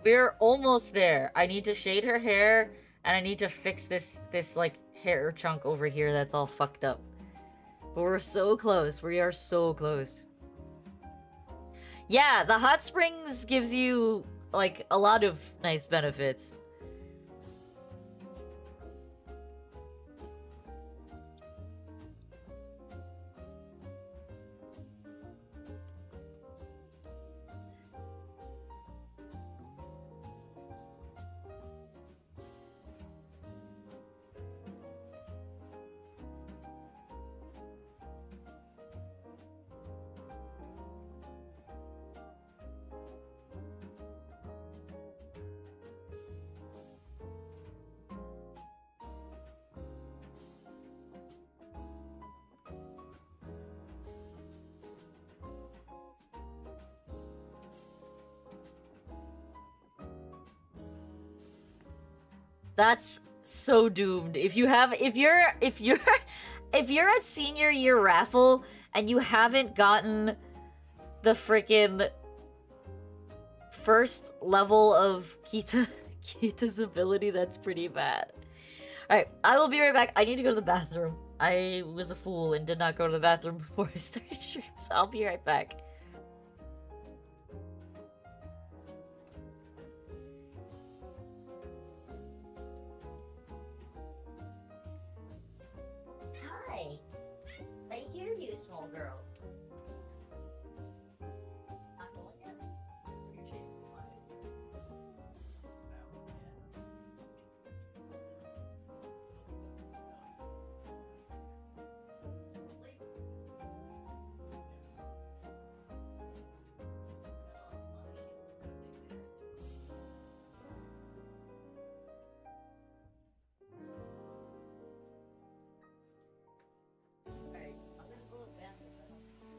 We're almost there. I need to shade her hair, and I need to fix this like hair chunk over here that's all fucked up. But we're so close. We are so close. Yeah, the hot springs gives you like a lot of nice benefits. That's so doomed. If you're if you're at senior year raffle and you haven't gotten the freaking first level of Kita's ability, that's pretty bad. Alright, I will be right back. I need to go to the bathroom. I was a fool and did not go to the bathroom before I started stream, so I'll be right back. Hi. I hear you, small girl. I'm going in. You're changing your mind. Alright, I'm gonna go to the bathroom.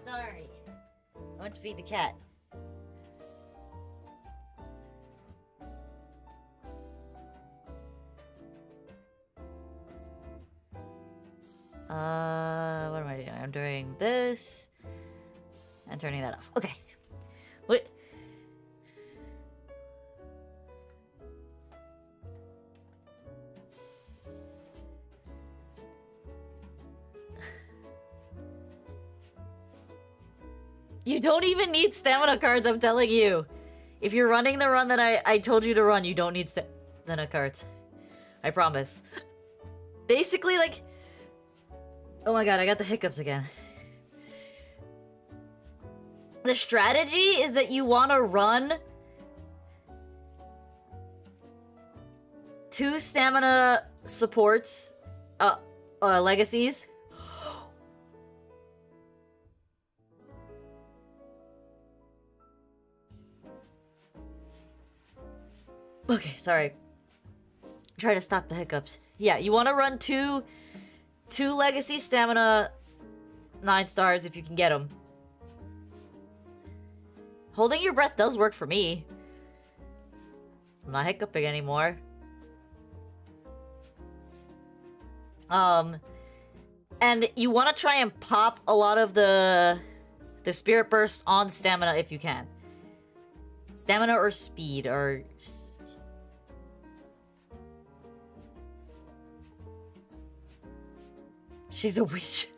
sorry. I went to feed the cat. What am I doing? I'm doing this and turning that off. Okay. What? You don't even need stamina cards, I'm telling you. If you're running the run that I told you to run, you don't need stamina cards. I promise. Basically, like... Oh my god, I got the hiccups again. The strategy is that you want to run 2 stamina supports, legacies. Okay, sorry. Try to stop the hiccups. Yeah, you want to run two legacy stamina 9 stars if you can get them. Holding your breath does work for me. I'm not hiccuping anymore. And you want to try and pop a lot of the spirit bursts on stamina if you can. Stamina or speed or... She's a witch.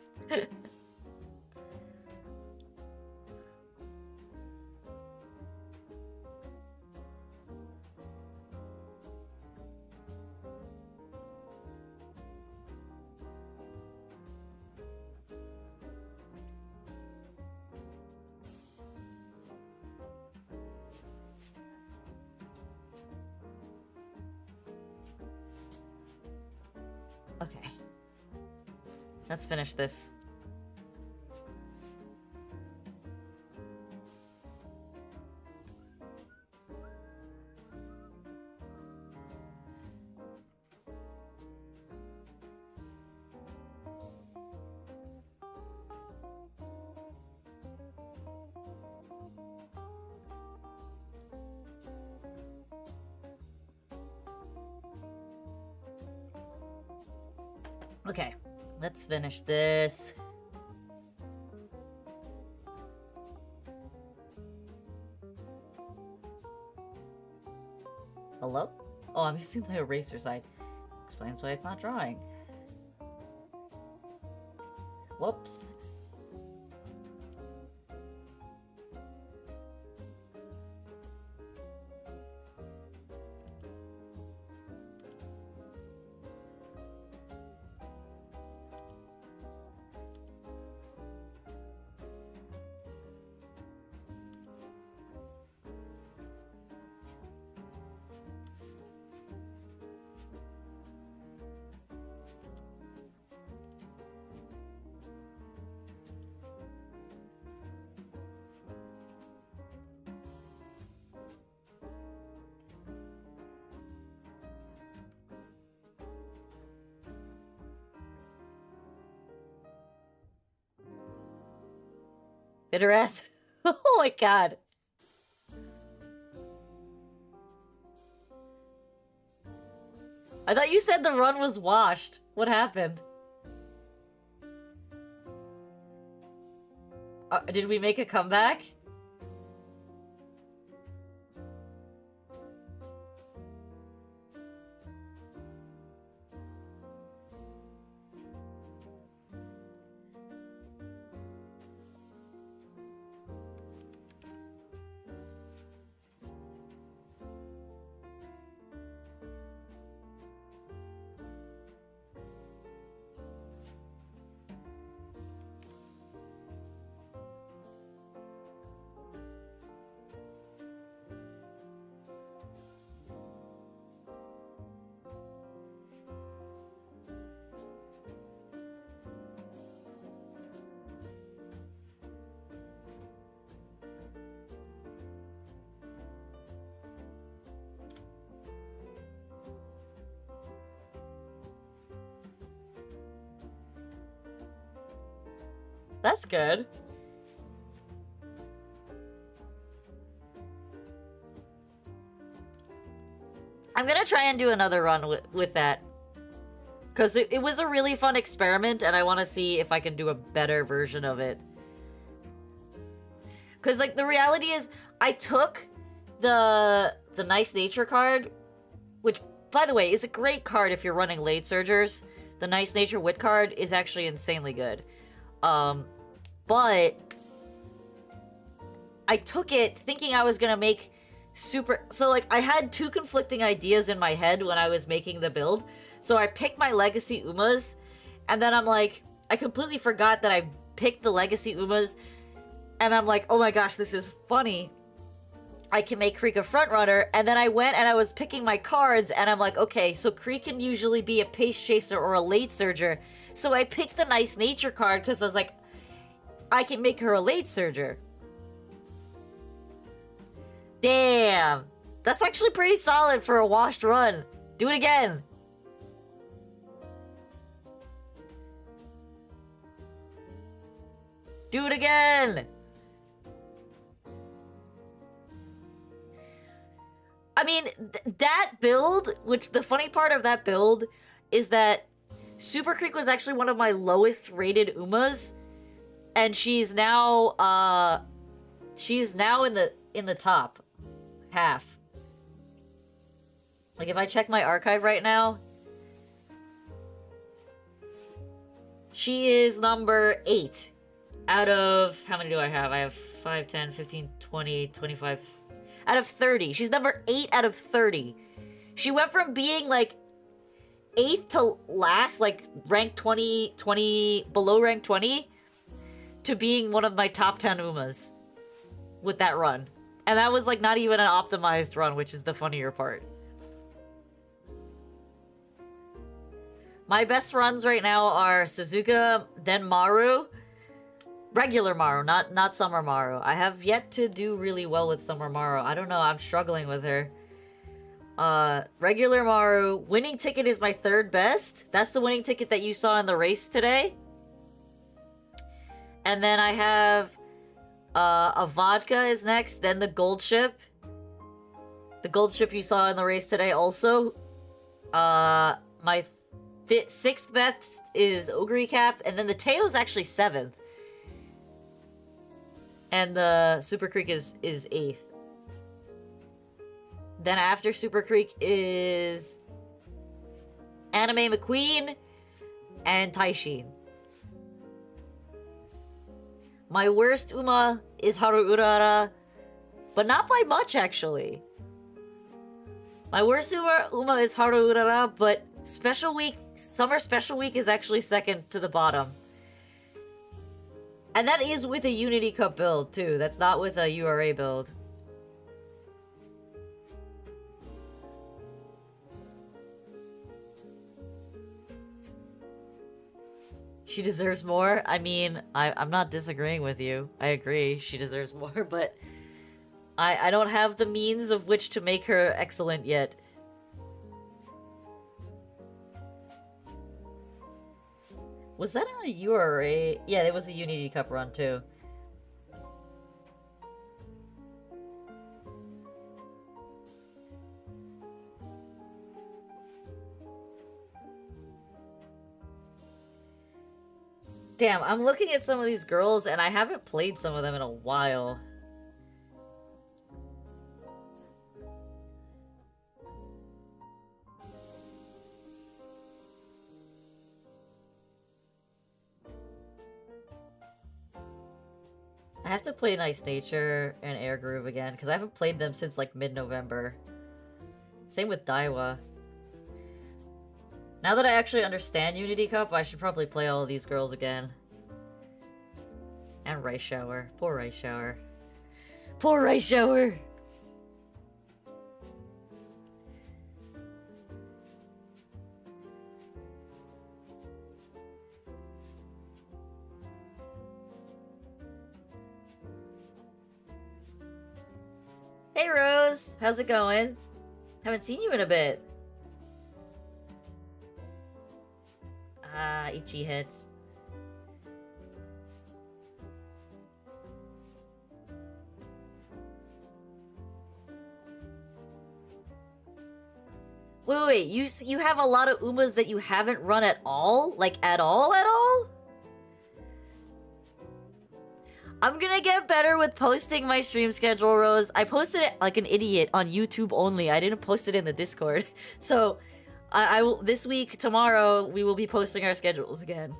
Okay. Let's finish this. Okay, let's finish this. Hello? Oh, I'm using the eraser side. Explains why it's not drawing. Whoops. Bitter ass. Oh my god. I thought you said the run was washed. What happened? Did we make a comeback? That's good. I'm gonna try and do another run with that. Because it was a really fun experiment, and I want to see if I can do a better version of it. Because, like, the reality is, I took the Nice Nature card, which, by the way, is a great card if you're running Late Surgers. The Nice Nature Wit card is actually insanely good. But I took it thinking I was gonna make super... So, like, I had two conflicting ideas in my head when I was making the build. So I picked my Legacy Umas, and then I'm like, I completely forgot that I picked the Legacy Umas, and I'm like, oh my gosh, this is funny. I can make Krieg a frontrunner, and then I went and I was picking my cards, and I'm like, okay, so Krieg can usually be a Pace Chaser or a Late Surger, so I picked the Nice Nature card because I was like, I can make her a Late Surger. Damn! That's actually pretty solid for a washed run. Do it again! Do it again! I mean, that build, which the funny part of that build is that Super Creek was actually one of my lowest rated Umas, and she's now in the top half. Like, if I check my archive right now, she is number 8 out of, how many do I have? I have 5, 10, 15, 20, 25, out of 30. She's number 8 out of 30. She went from being, like, 8th to last, like, rank 20, below rank 20, to being one of my top 10 Umas with that run. And that was, like, not even an optimized run, which is the funnier part. My best runs right now are Suzuka, then Maru. Regular Maru, not Summer Maru. I have yet to do really well with Summer Maru. I don't know, I'm struggling with her. Regular Maru. Winning ticket is my 3rd best. That's the winning ticket that you saw in the race today. And then I have a vodka is next, then the gold ship. The gold ship you saw in the race today also. My 6th best is Ogre Cap, and then the Teo's actually 7th. And the Super Creek is 8th. Then after Super Creek is Anime McQueen and Taishin. My worst Uma is Haru Urara, but not by much, actually. My worst Uma is Haru Urara, but Special Week, Summer Special Week is actually 2nd to the bottom. And that is with a Unity Cup build, too. That's not with a URA build. She deserves more? I mean, I'm not disagreeing with you. I agree, she deserves more, but I don't have the means of which to make her excellent yet. Was that on a URA? Yeah, it was a Unity Cup run, too. Damn, I'm looking at some of these girls, and I haven't played some of them in a while. I have to play Nice Nature and Air Groove again, because I haven't played them since, like, mid-November. Same with Daiwa. Now that I actually understand Unity Cup, I should probably play all of these girls again. And Rice Shower. Poor Rice Shower. Poor Rice Shower! Hey Rose! How's it going? Haven't seen you in a bit. Ah, itchy heads. Wait, you have a lot of Umas that you haven't run at all? Like, at all? I'm gonna get better with posting my stream schedule, Rose. I posted it like an idiot on YouTube only. I didn't post it in the Discord. So, I will, this week, tomorrow, we will be posting our schedules again.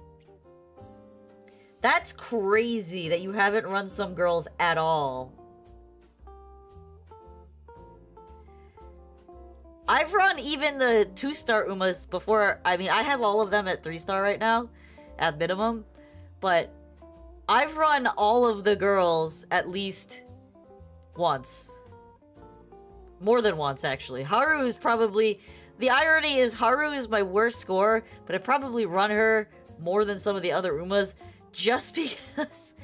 That's crazy that you haven't run some girls at all. I've run even the 2-star Umas before. I mean, I have all of them at 3-star right now, at minimum. But I've run all of the girls at least once. More than once, actually. Haru is probably... The irony is Haru is my worst score, but I've probably run her more than some of the other Umas just because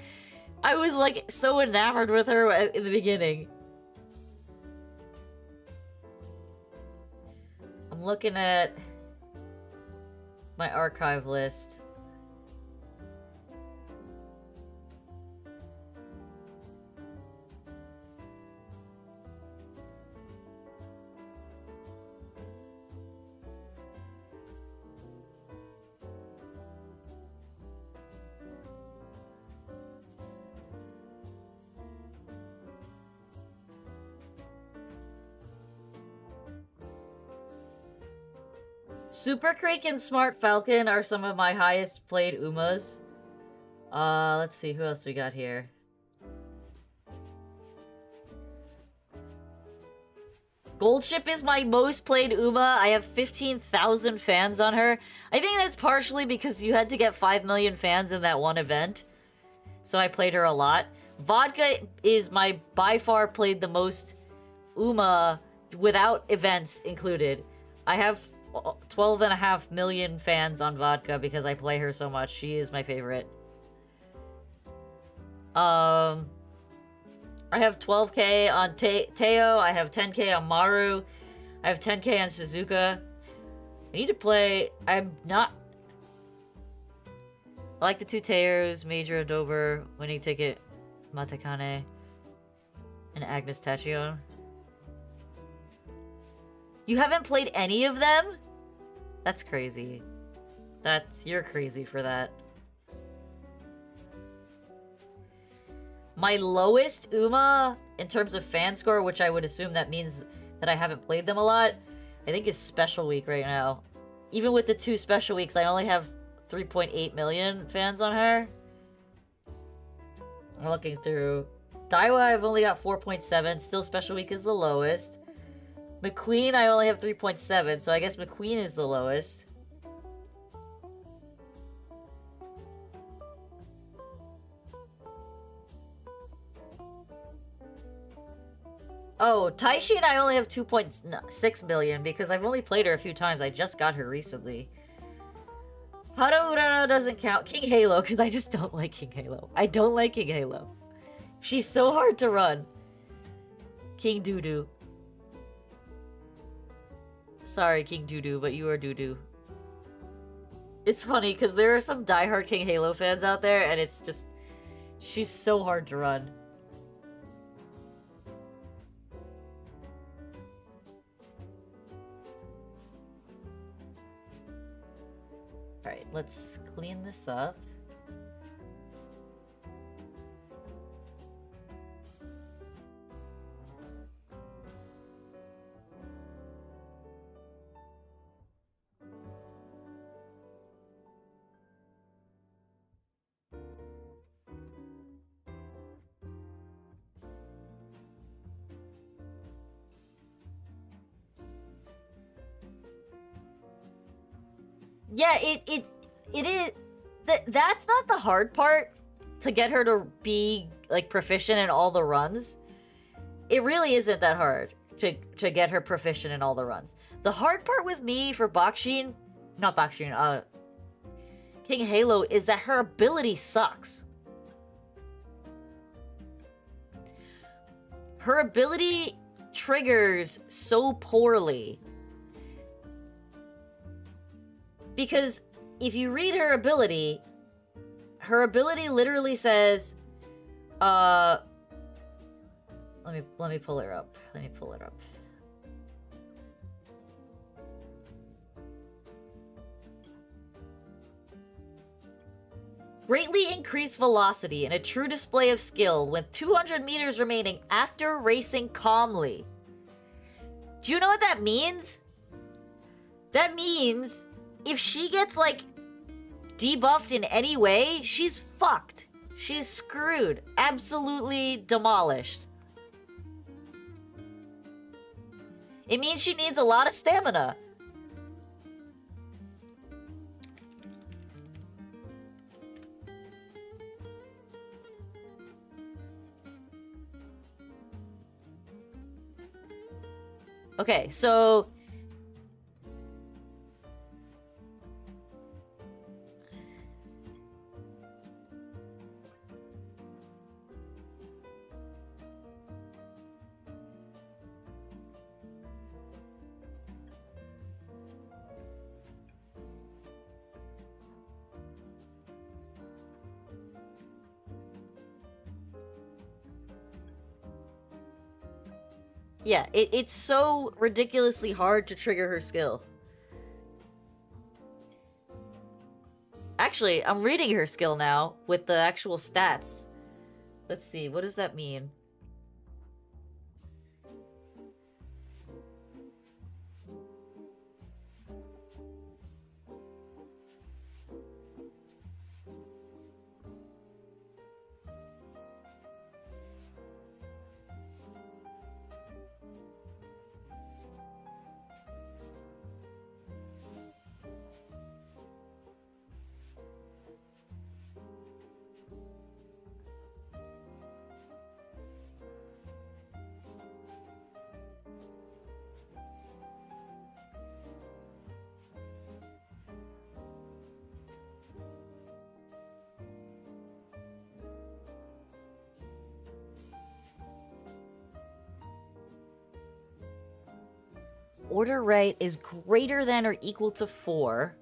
I was, like, so enamored with her in the beginning. I'm looking at my archive list. Super Creek and Smart Falcon are some of my highest played Umas. Let's see, who else we got here? Goldship is my most played Uma. I have 15,000 fans on her. I think that's partially because you had to get 5 million fans in that one event. So I played her a lot. Vodka is my, by far, played the most Uma without events included. I have 12.5 million fans on Vodka because I play her so much. She is my favorite. I have 12k on Teo. I have 10k on Maru. I have 10k on Suzuka. I need to play... I'm not... I like the 2 Teos, Major Adober, Winning Ticket, Matakane, and Agnes Tachion. You haven't played any of them? That's crazy. You're crazy for that. My lowest Uma, in terms of fan score, which I would assume that means that I haven't played them a lot, I think is Special Week right now. Even with the 2 Special Weeks, I only have 3.8 million fans on her. I'm looking through. Daiwa, I've only got 4.7. Still Special Week is the lowest. McQueen, I only have 3.7, so I guess McQueen is the lowest. Oh, Taishin, I only have 2.6 million because I've only played her a few times. I just got her recently. Hado Urano doesn't count. King Halo, because I just don't like King Halo. I don't like King Halo. She's so hard to run. King Doodoo. Sorry, King Doodoo, but you are Doodoo. It's funny, because there are some diehard King Halo fans out there, and it's just... She's so hard to run. Alright, let's clean this up. Yeah, it is... That's not the hard part, to get her to be, like, proficient in all the runs. It really isn't that hard to get her proficient in all the runs. The hard part with me for Bakshin... Not Bakshin, King Halo, is that her ability sucks. Her ability triggers so poorly. Because if you read her ability literally says, let me pull her up. Let me pull it up. Greatly increased velocity and a true display of skill with 200 meters remaining after racing calmly. Do you know what that means? That means if she gets, like, debuffed in any way, she's fucked. She's screwed. Absolutely demolished. It means she needs a lot of stamina. Okay, so... yeah, it's so ridiculously hard to trigger her skill. Actually, I'm reading her skill now with the actual stats. Let's see, what does that mean? Order rate is greater than or equal to 4.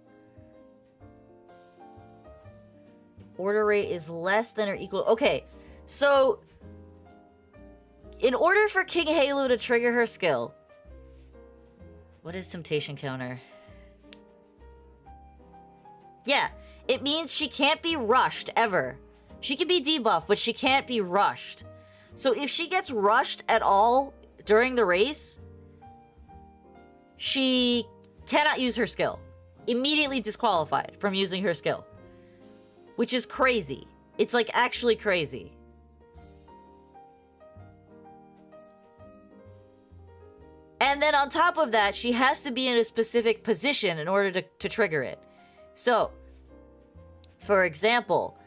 Order rate is less than or equal... Okay, so... in order for King Halo to trigger her skill... What is Temptation Counter? Yeah, it means she can't be rushed, ever. She can be debuffed, but she can't be rushed. So if she gets rushed at all during the race... she cannot use her skill. Immediately disqualified from using her skill. Which is crazy. It's, like, actually crazy. And then on top of that, she has to be in a specific position in order to trigger it. So, for example,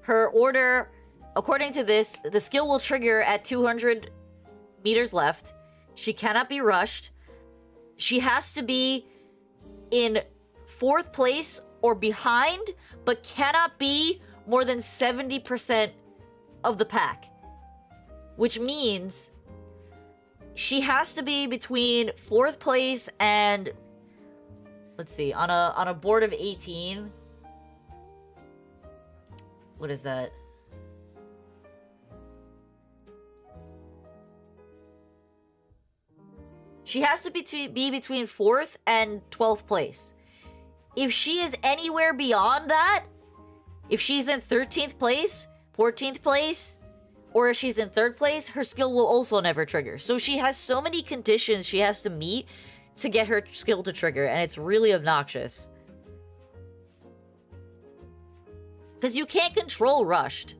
her order, according to this, the skill will trigger at 200 meters left. She cannot be rushed. She has to be in 4th place or behind, but cannot be more than 70% of the pack. Which means she has to be between 4th place and... let's see, on a board of 18... what is that? She has to be between 4th and 12th place. If she is anywhere beyond that, if she's in 13th place, 14th place, or if she's in 3rd place, her skill will also never trigger. So she has so many conditions she has to meet to get her skill to trigger, and it's really obnoxious. Because you can't control rushed.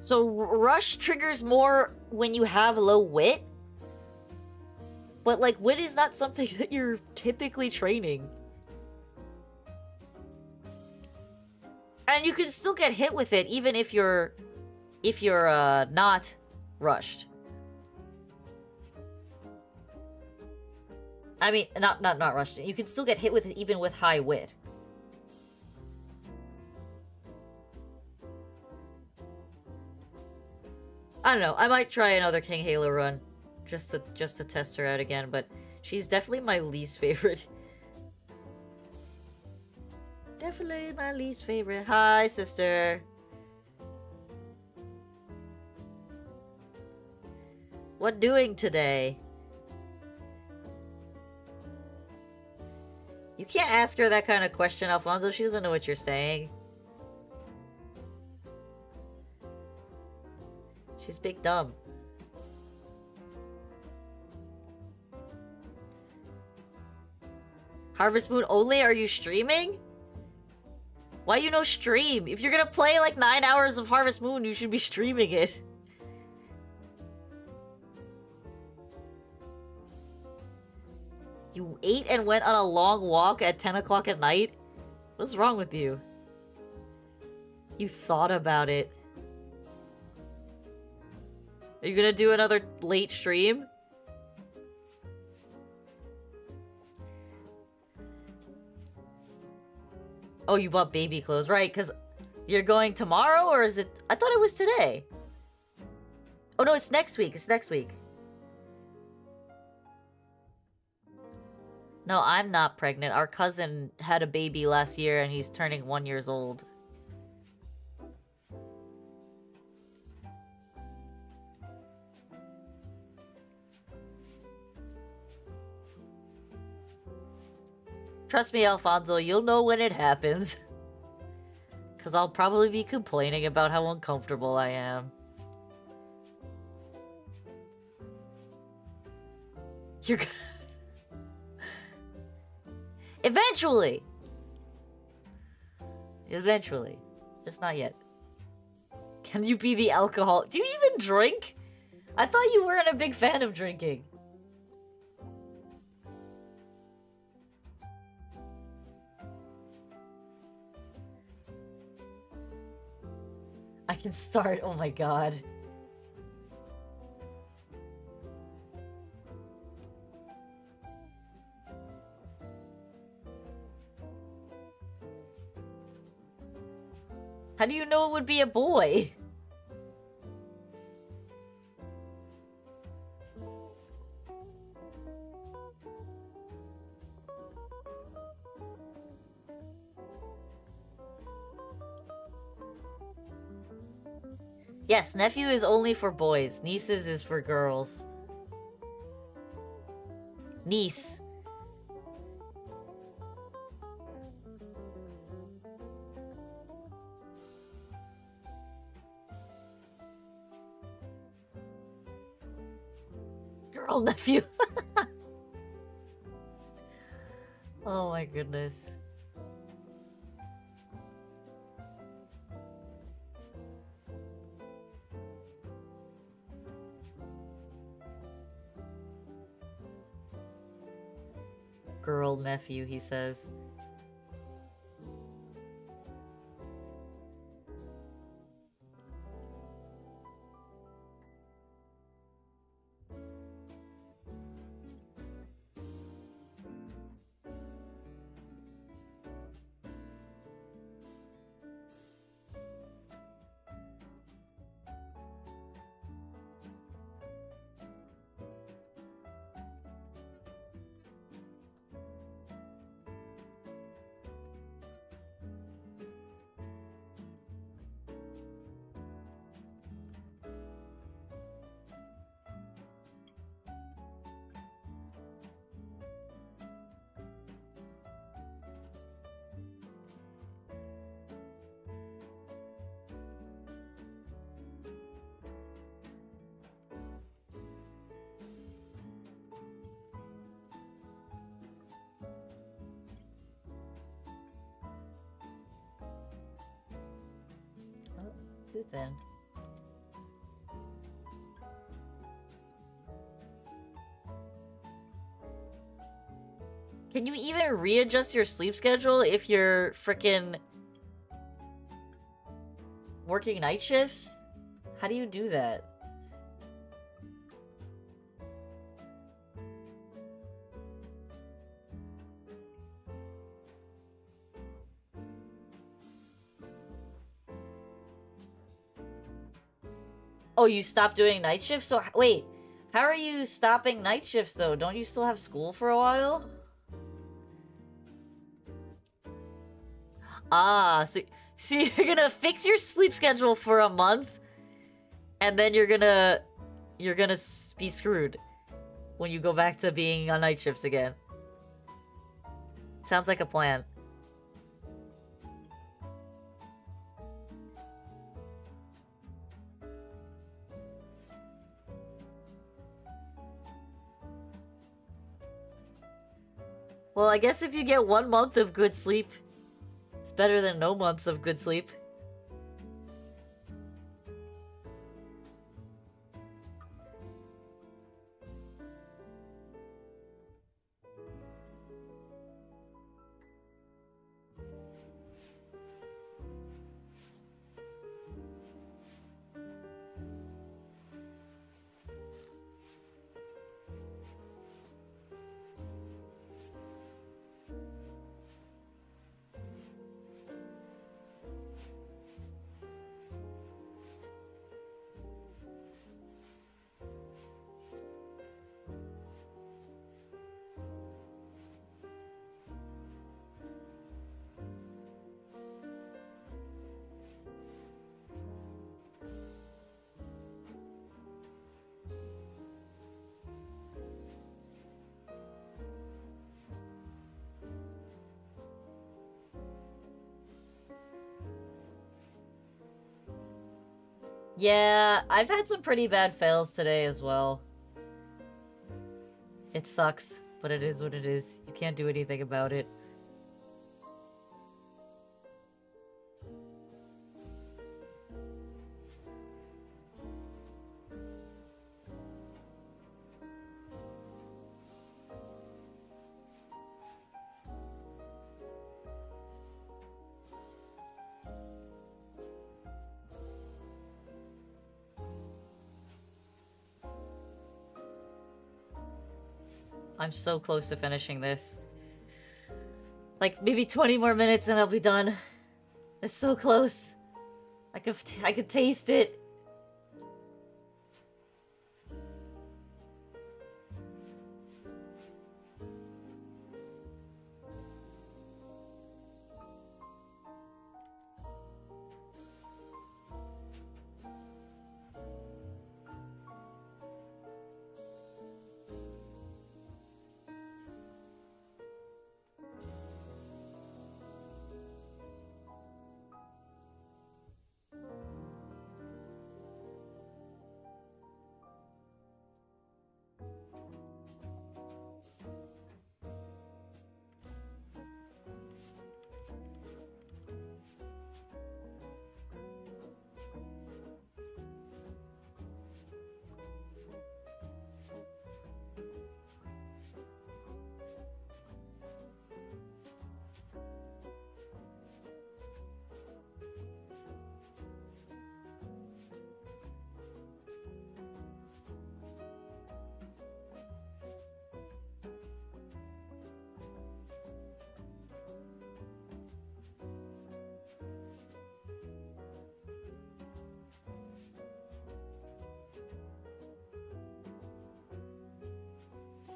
So rush triggers more when you have low wit? But, like, wit is not something that you're typically training. And you can still get hit with it even if you're not rushed. I mean, not rushed. You can still get hit with it even with high wit. I don't know. I might try another King Halo run, just to test her out again. But she's definitely my least favorite. Definitely my least favorite. Hi, sister. What doing today? You can't ask her that kind of question, Alfonso. She doesn't know what you're saying. She's big dumb. Harvest Moon only? Are you streaming? Why you no stream? If you're gonna play like 9 hours of Harvest Moon, you should be streaming it. You ate and went on a long walk at 10 o'clock at night? What's wrong with you? You thought about it. Are you gonna do another late stream? Oh, you bought baby clothes, right? Because you're going tomorrow, or is it... I thought it was today. Oh, no, it's next week. It's next week. No, I'm not pregnant. Our cousin had a baby last year, and he's turning 1 year old. Trust me, Alfonso, you'll know when it happens. Because I'll probably be complaining about how uncomfortable I am. You're... Eventually! Eventually. Just not yet. Can you be the alcohol? Do you even drink? I thought you weren't a big fan of drinking. I can start. Oh my god. How do you know it would be a boy? Yes, nephew is only for boys. Nieces is for girls. Niece. Girl nephew. Oh my goodness. Girl nephew, he says. Good then. Can you even readjust your sleep schedule if you're frickin' working night shifts? How do you do that? Oh, you stopped doing night shifts? So, wait. How are you stopping night shifts, though? Don't you still have school for a while? Ah, so you're gonna fix your sleep schedule for a month, and then you're gonna be screwed when you go back to being on night shifts again. Sounds like a plan. Well, I guess if you get 1 month of good sleep, it's better than no months of good sleep. Yeah, I've had some pretty bad fails today as well. It sucks, but it is what it is. You can't do anything about it. I'm so close to finishing this. Like, maybe 20 more minutes and I'll be done. It's so close. I could taste it.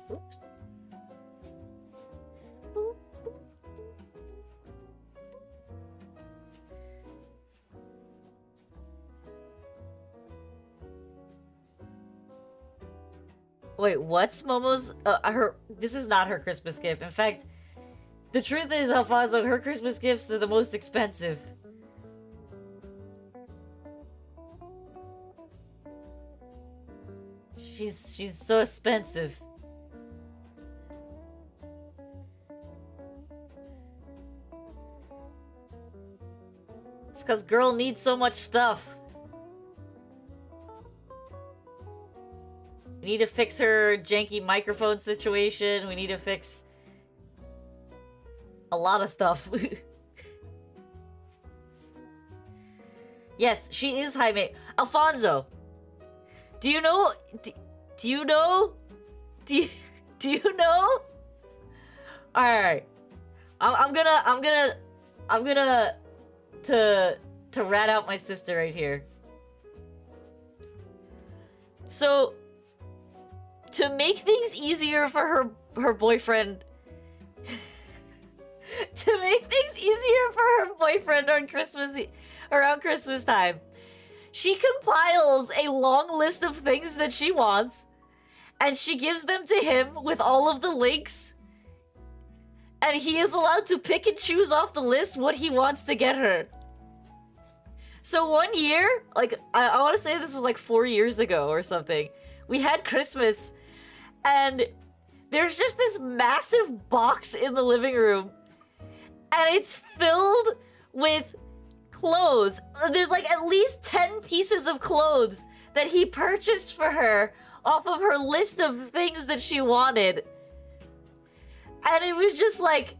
Oops. Boop, boop. Wait, what's Momo's? This is not her Christmas gift. In fact, the truth is, Alfonso, her Christmas gifts are the most expensive. She's so expensive. It's because girl needs so much stuff. We need to fix her janky microphone situation. We need to fix a lot of stuff. Yes, she is high maintenance. Alfonso, do you know? Do you know? Do you know? All right, I'm gonna to rat out my sister right here. So, to make things easier for her boyfriend, to make things easier for her boyfriend on around Christmas time, she compiles a long list of things that she wants, and she gives them to him with all of the links, and he is allowed to pick and choose off the list what he wants to get her. So one year, like, I want to say this was like 4 years ago or something, we had Christmas, and there's just this massive box in the living room, and it's filled with clothes. There's like at least 10 pieces of clothes that he purchased for her off of her list of things that she wanted. And it was just like,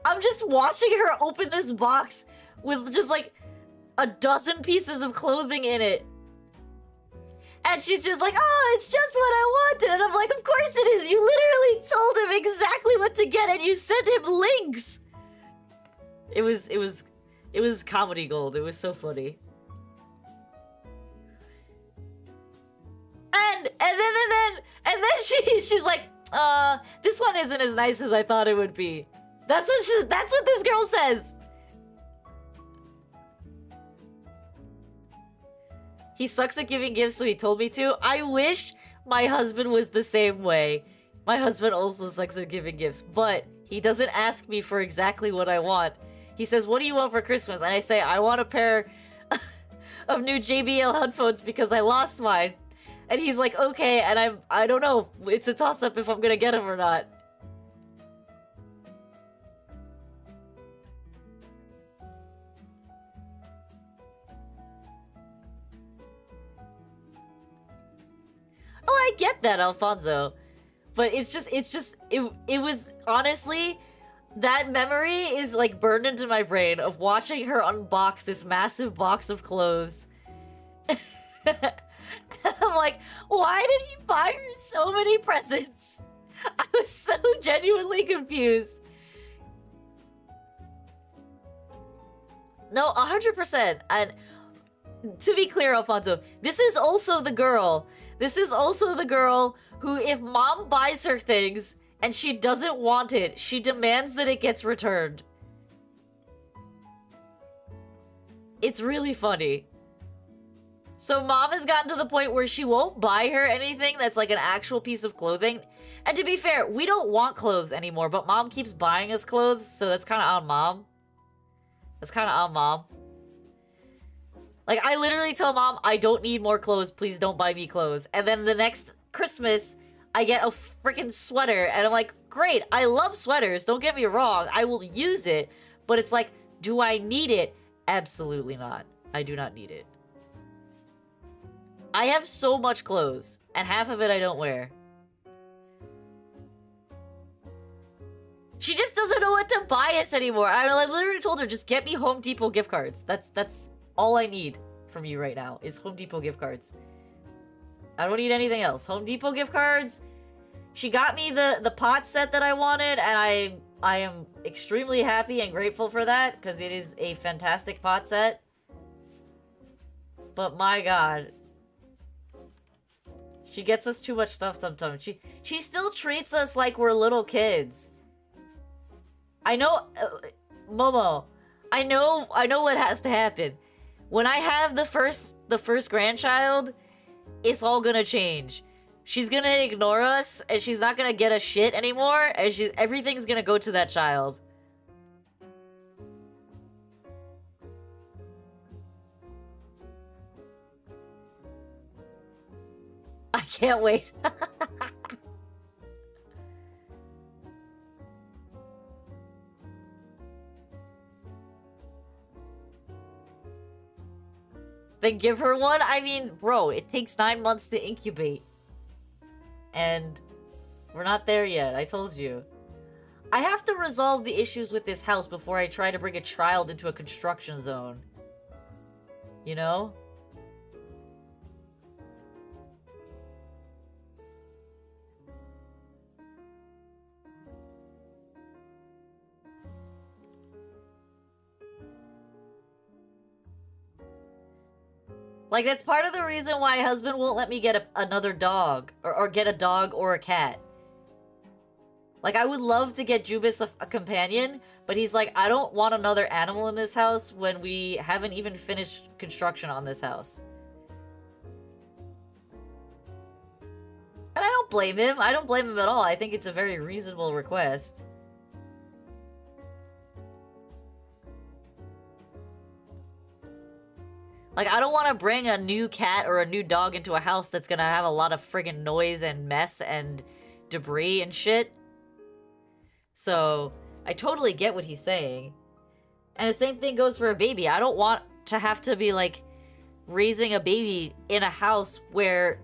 I'm just watching her open this box with just like a dozen pieces of clothing in it. And she's just like, oh, it's just what I wanted. And I'm like, of course it is. You literally told him exactly what to get and you sent him links. It was comedy gold. It was so funny. And then she's like, this one isn't as nice as I thought it would be. That's what this girl says. He sucks at giving gifts, so he told me to. I wish my husband was the same way. My husband also sucks at giving gifts, but he doesn't ask me for exactly what I want. He says, what do you want for Christmas? And I say, I want a pair of new JBL headphones because I lost mine. And he's like, okay, and I don't know. It's a toss-up if I'm gonna get them or not. Oh, I get that, Alfonso. But it was honestly, that memory is like burned into my brain of watching her unbox this massive box of clothes. I'm like, why did he buy her so many presents? I was so genuinely confused. No, 100%. And to be clear, Alfonso, this is also the girl. This is also the girl who, if mom buys her things and she doesn't want it, she demands that it gets returned. It's really funny. So mom has gotten to the point where she won't buy her anything that's like an actual piece of clothing. And to be fair, we don't want clothes anymore, but mom keeps buying us clothes, so that's kind of on mom. That's kind of on mom. Like, I literally tell mom, I don't need more clothes, please don't buy me clothes. And then the next Christmas, I get a freaking sweater, and I'm like, great, I love sweaters, don't get me wrong, I will use it. But it's like, do I need it? Absolutely not. I do not need it. I have so much clothes, and half of it I don't wear. She just doesn't know what to buy us anymore. I literally told her, just get me Home Depot gift cards. That's all I need from you right now, is Home Depot gift cards. I don't need anything else. Home Depot gift cards. She got me the pot set that I wanted, and I am extremely happy and grateful for that, because it is a fantastic pot set. But my god. She gets us too much stuff sometimes. She still treats us like we're little kids. I know, Momo, I know what has to happen. When I have the first grandchild, it's all gonna change. She's gonna ignore us, and she's not gonna get us shit anymore, and everything's gonna go to that child. I can't wait. Then give her one? I mean, bro, it takes 9 months to incubate. And we're not there yet, I told you. I have to resolve the issues with this house before I try to bring a child into a construction zone. You know? Like, that's part of the reason why husband won't let me get another dog. Or get a dog or a cat. Like, I would love to get Jubis a companion, but he's like, I don't want another animal in this house when we haven't even finished construction on this house. And I don't blame him. I don't blame him at all. I think it's a very reasonable request. Like, I don't want to bring a new cat or a new dog into a house that's gonna have a lot of friggin' noise and mess and debris and shit. So, I totally get what he's saying. And the same thing goes for a baby. I don't want to have to be, like, raising a baby in a house where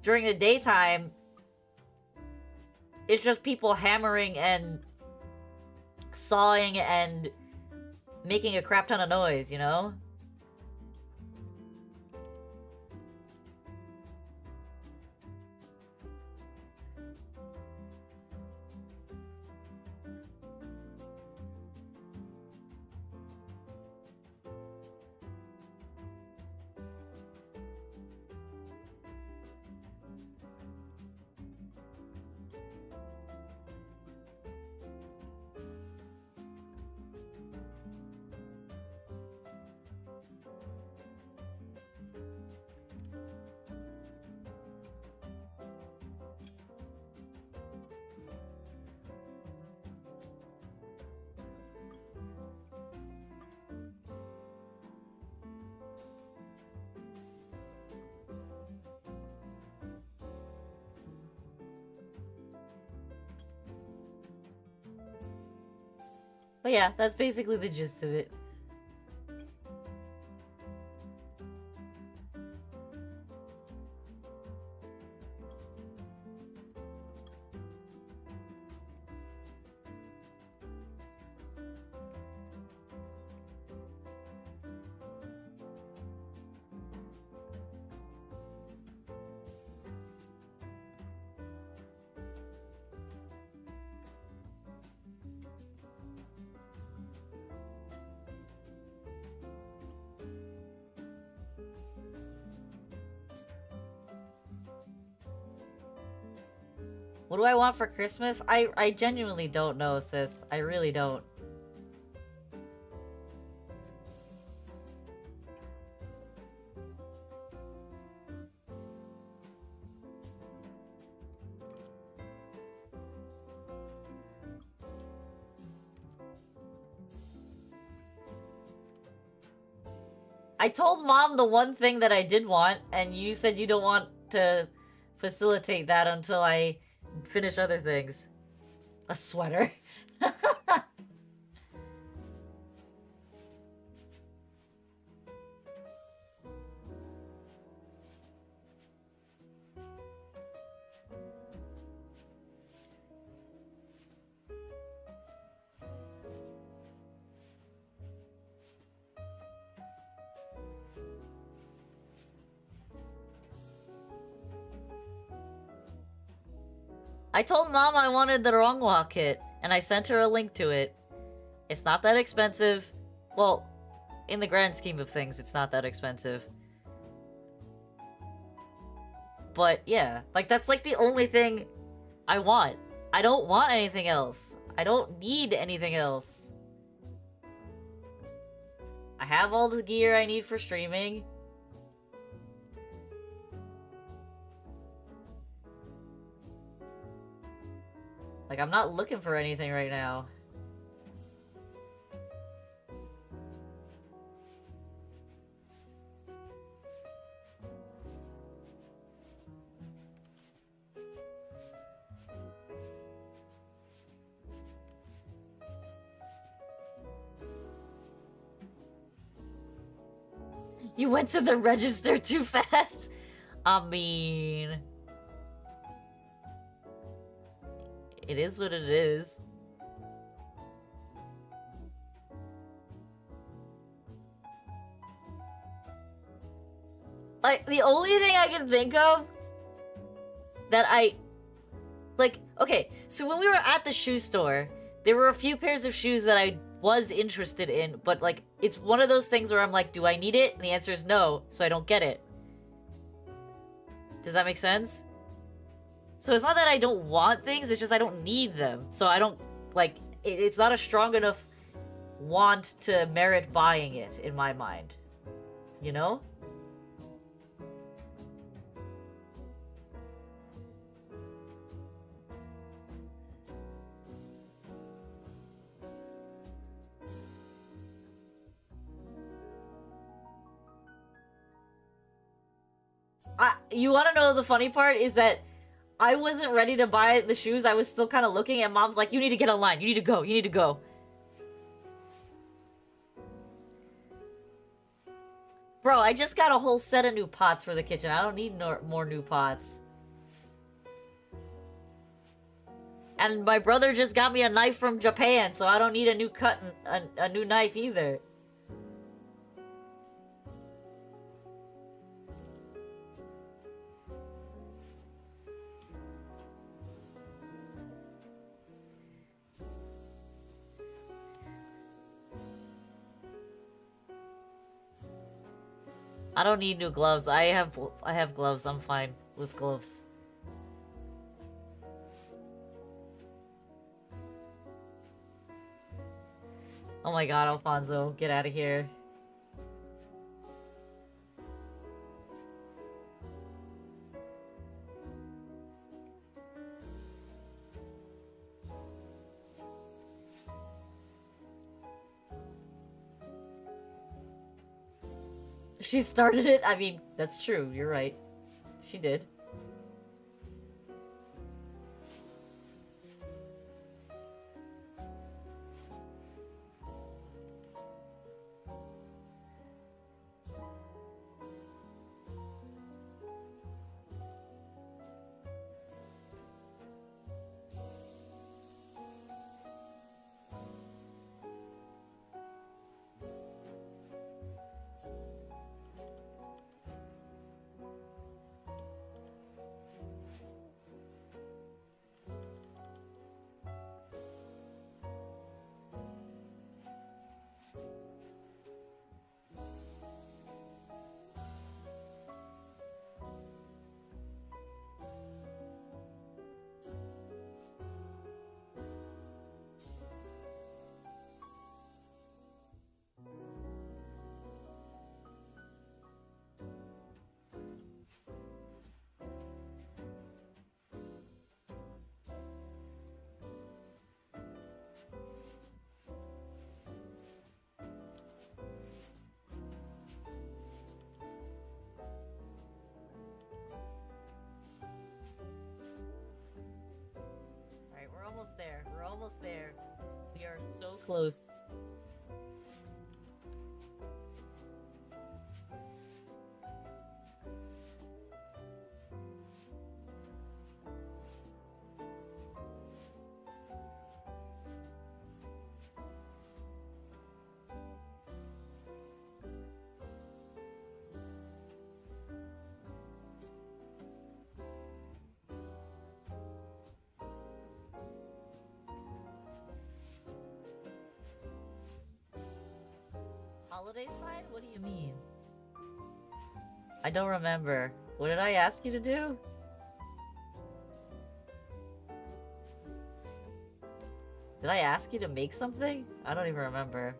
during the daytime it's just people hammering and sawing and making a crap ton of noise, you know? But yeah, that's basically the gist of it. What do I want for Christmas? I genuinely don't know, sis. I really don't. I told Mom the one thing that I did want, and you said you don't want to facilitate that until I finish other things. A sweater. I told Mom I wanted the Ronghua kit, and I sent her a link to it. It's not that expensive. Well, in the grand scheme of things, it's not that expensive. But yeah, like that's like the only thing I want. I don't want anything else. I don't need anything else. I have all the gear I need for streaming. Like, I'm not looking for anything right now. You went to the register too fast? I mean... It is what it is. Like, the only thing I can think of that like, okay, so when we were at the shoe store, there were a few pairs of shoes that I was interested in, but like it's one of those things where I'm like, do I need it? And the answer is no, so I don't get it. Does that make sense? So it's not that I don't want things, it's just I don't need them. So I don't, like, it's not a strong enough want to merit buying it in my mind. You know? You want to know the funny part is that I wasn't ready to buy the shoes. I was still kind of looking, and Mom's like, you need to get online. You need to go. You need to go. Bro, I just got a whole set of new pots for the kitchen. I don't need more new pots. And my brother just got me a knife from Japan, so I don't need a new a new knife either. I don't need new gloves. I have gloves. I'm fine with gloves. Oh my god, Alfonso, get out of here. She started it? I mean, that's true. You're right. She did. Alright, we're almost there. We're almost there. We are so close. Holiday sign? What do you mean? I don't remember. What did I ask you to do? Did I ask you to make something? I don't even remember.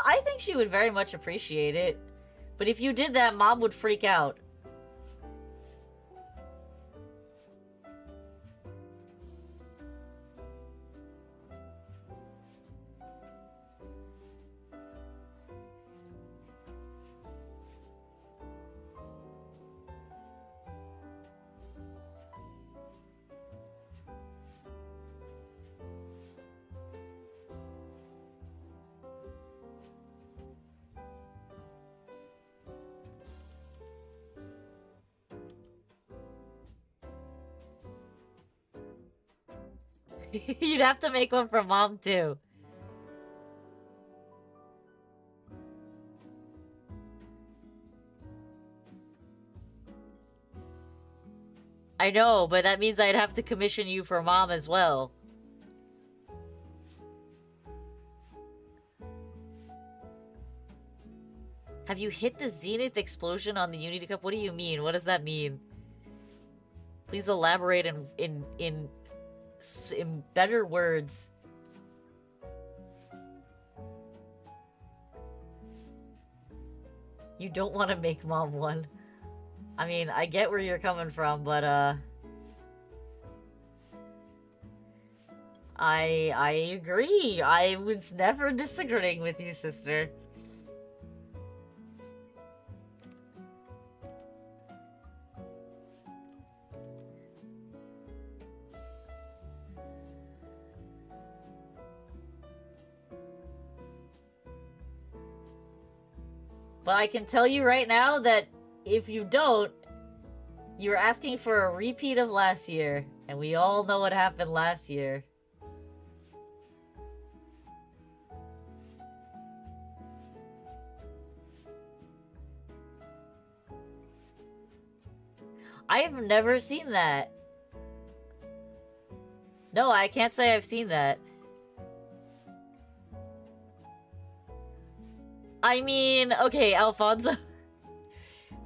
I think she would very much appreciate it. But if you did that, Mom would freak out. You'd have to make one for Mom, too. I know, but that means I'd have to commission you for Mom as well. Have you hit the Zenith explosion on the Unity Cup? What do you mean? What does that mean? Please elaborate in better words. You don't want to make Mom one. I mean, I get where you're coming from, but I agree. I was never disagreeing with you, sister. But I can tell you right now that if you don't, you're asking for a repeat of last year. And we all know what happened last year. I've never seen that. No, I can't say I've seen that. I mean, okay, Alfonso.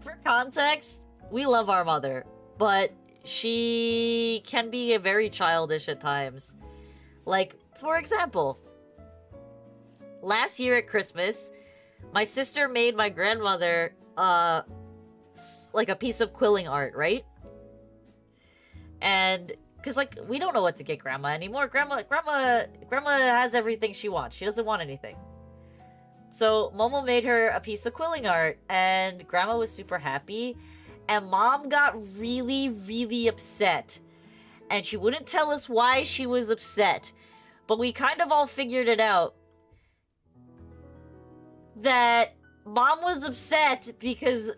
For context, we love our mother, but she can be very childish at times. Like, for example, last year at Christmas, my sister made my grandmother, like a piece of quilling art, right? And, cause like, we don't know what to get Grandma anymore. Grandma has everything she wants. She doesn't want anything. So Momo made her a piece of quilling art, and Grandma was super happy, and Mom got really, really upset. And she wouldn't tell us why she was upset, but we kind of all figured it out. That Mom was upset because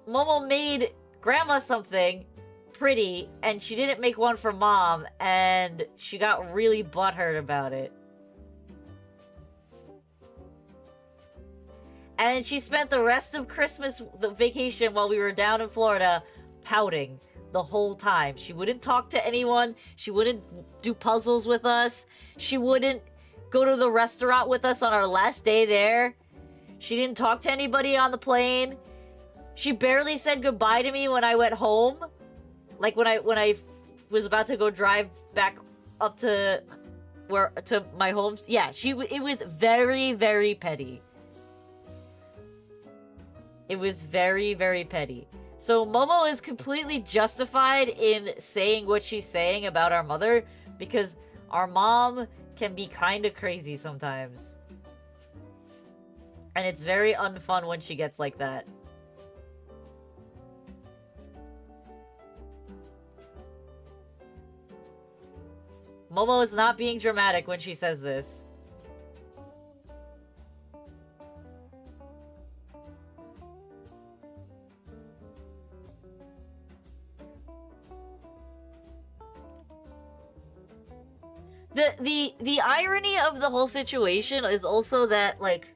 Momo made Grandma something pretty, and she didn't make one for Mom, and she got really butthurt about it. And she spent the rest of the vacation while we were down in Florida pouting the whole time. She wouldn't talk to anyone. She wouldn't do puzzles with us. She wouldn't go to the restaurant with us on our last day there. She didn't talk to anybody on the plane. She barely said goodbye to me when I went home. Like when I was about to go drive back up to my home. Yeah, it was very, very petty. It was very, very petty. So Momo is completely justified in saying what she's saying about our mother, because our mom can be kind of crazy sometimes. And it's very unfun when she gets like that. Momo is not being dramatic when she says this. The irony of the whole situation is also that, like,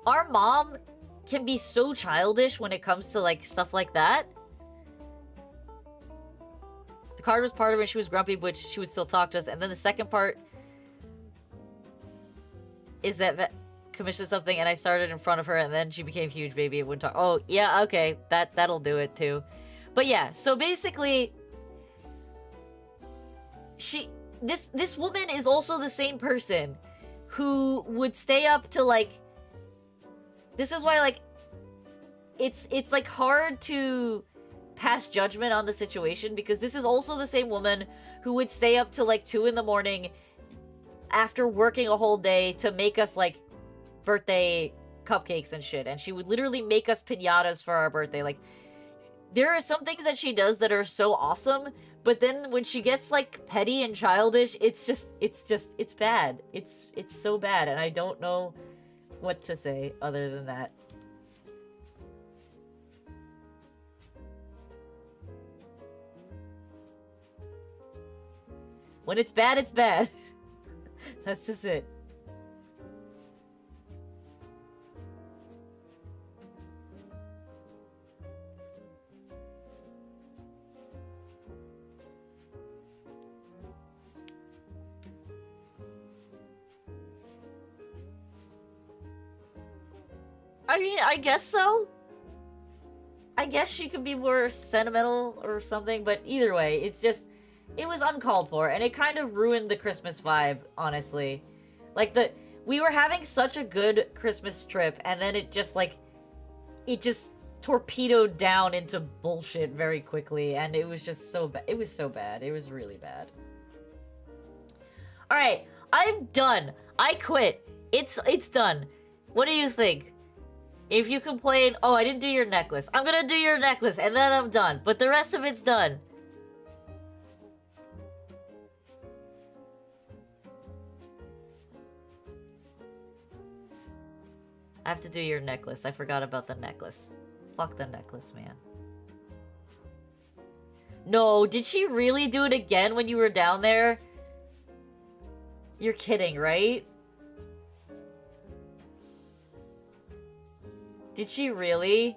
our mom can be so childish when it comes to, like, stuff like that. The card was part of it, she was grumpy, but she would still talk to us. And then the second part is that Vet commissioned something and I started in front of her, and then she became huge baby and wouldn't talk. Oh, yeah, okay, that'll do it too. But yeah, so basically, this woman is also the same person who would stay up to, like, this is why, like, it's like hard to pass judgment on the situation, because this is also the same woman who would stay up till like 2 in the morning after working a whole day to make us, like, birthday cupcakes and shit, and she would literally make us piñatas for our birthday. Like, there are some things that she does that are so awesome, but then when she gets, like, petty and childish, it's bad. It's so bad, and I don't know what to say other than that. When it's bad, it's bad. That's just it. I mean, I guess so. I guess she could be more sentimental or something, but either way, it's just... It was uncalled for, and it kind of ruined the Christmas vibe, honestly. Like, we were having such a good Christmas trip, and then it just, like... It just torpedoed down into bullshit very quickly, and it was just so bad. It was so bad. It was really bad. Alright, I'm done. I quit. It's done. What do you think? If you complain, oh, I didn't do your necklace. I'm gonna do your necklace, and then I'm done. But the rest of it's done. I have to do your necklace. I forgot about the necklace. Fuck the necklace, man. No, did she really do it again when you were down there? You're kidding, right? Did she really?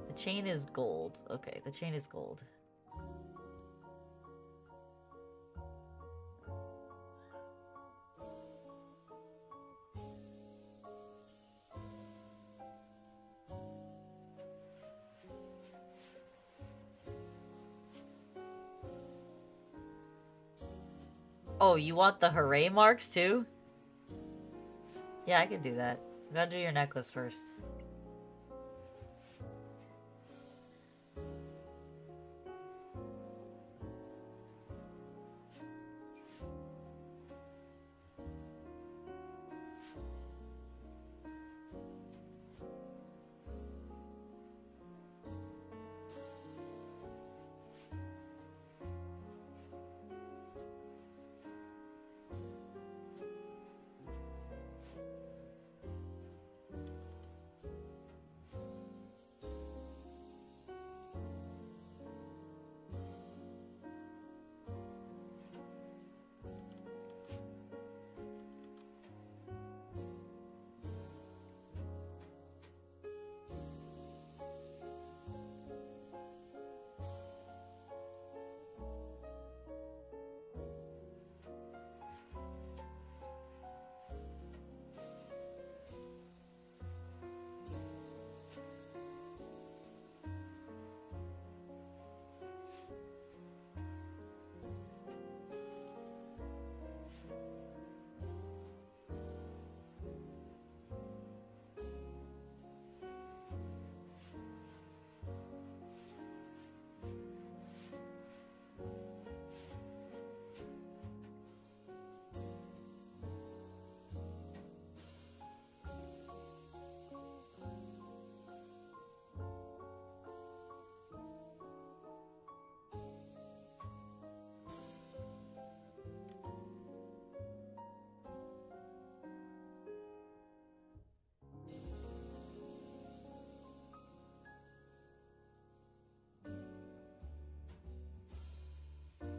The chain is gold. Okay, the chain is gold. Oh, you want the hooray marks too? Yeah, I can do that. You gotta do your necklace first.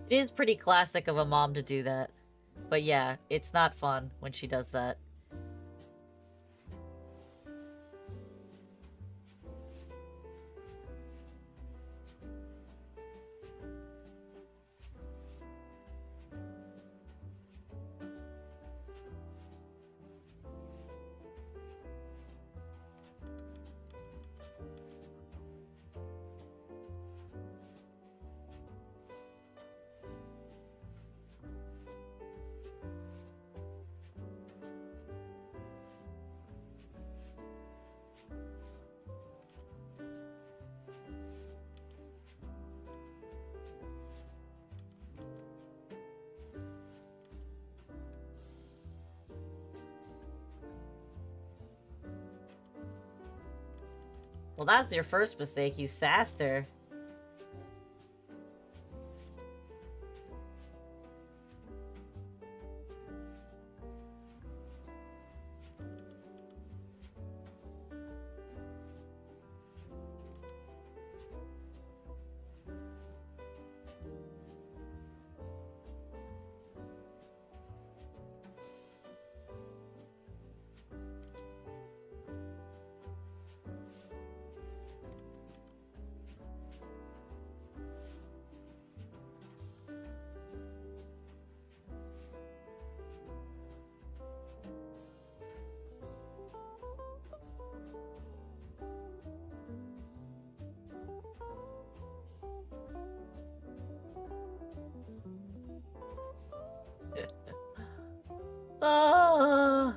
It is pretty classic of a mom to do that. But yeah, it's not fun when she does that. Well, that's your first mistake. You sassed her. Ah.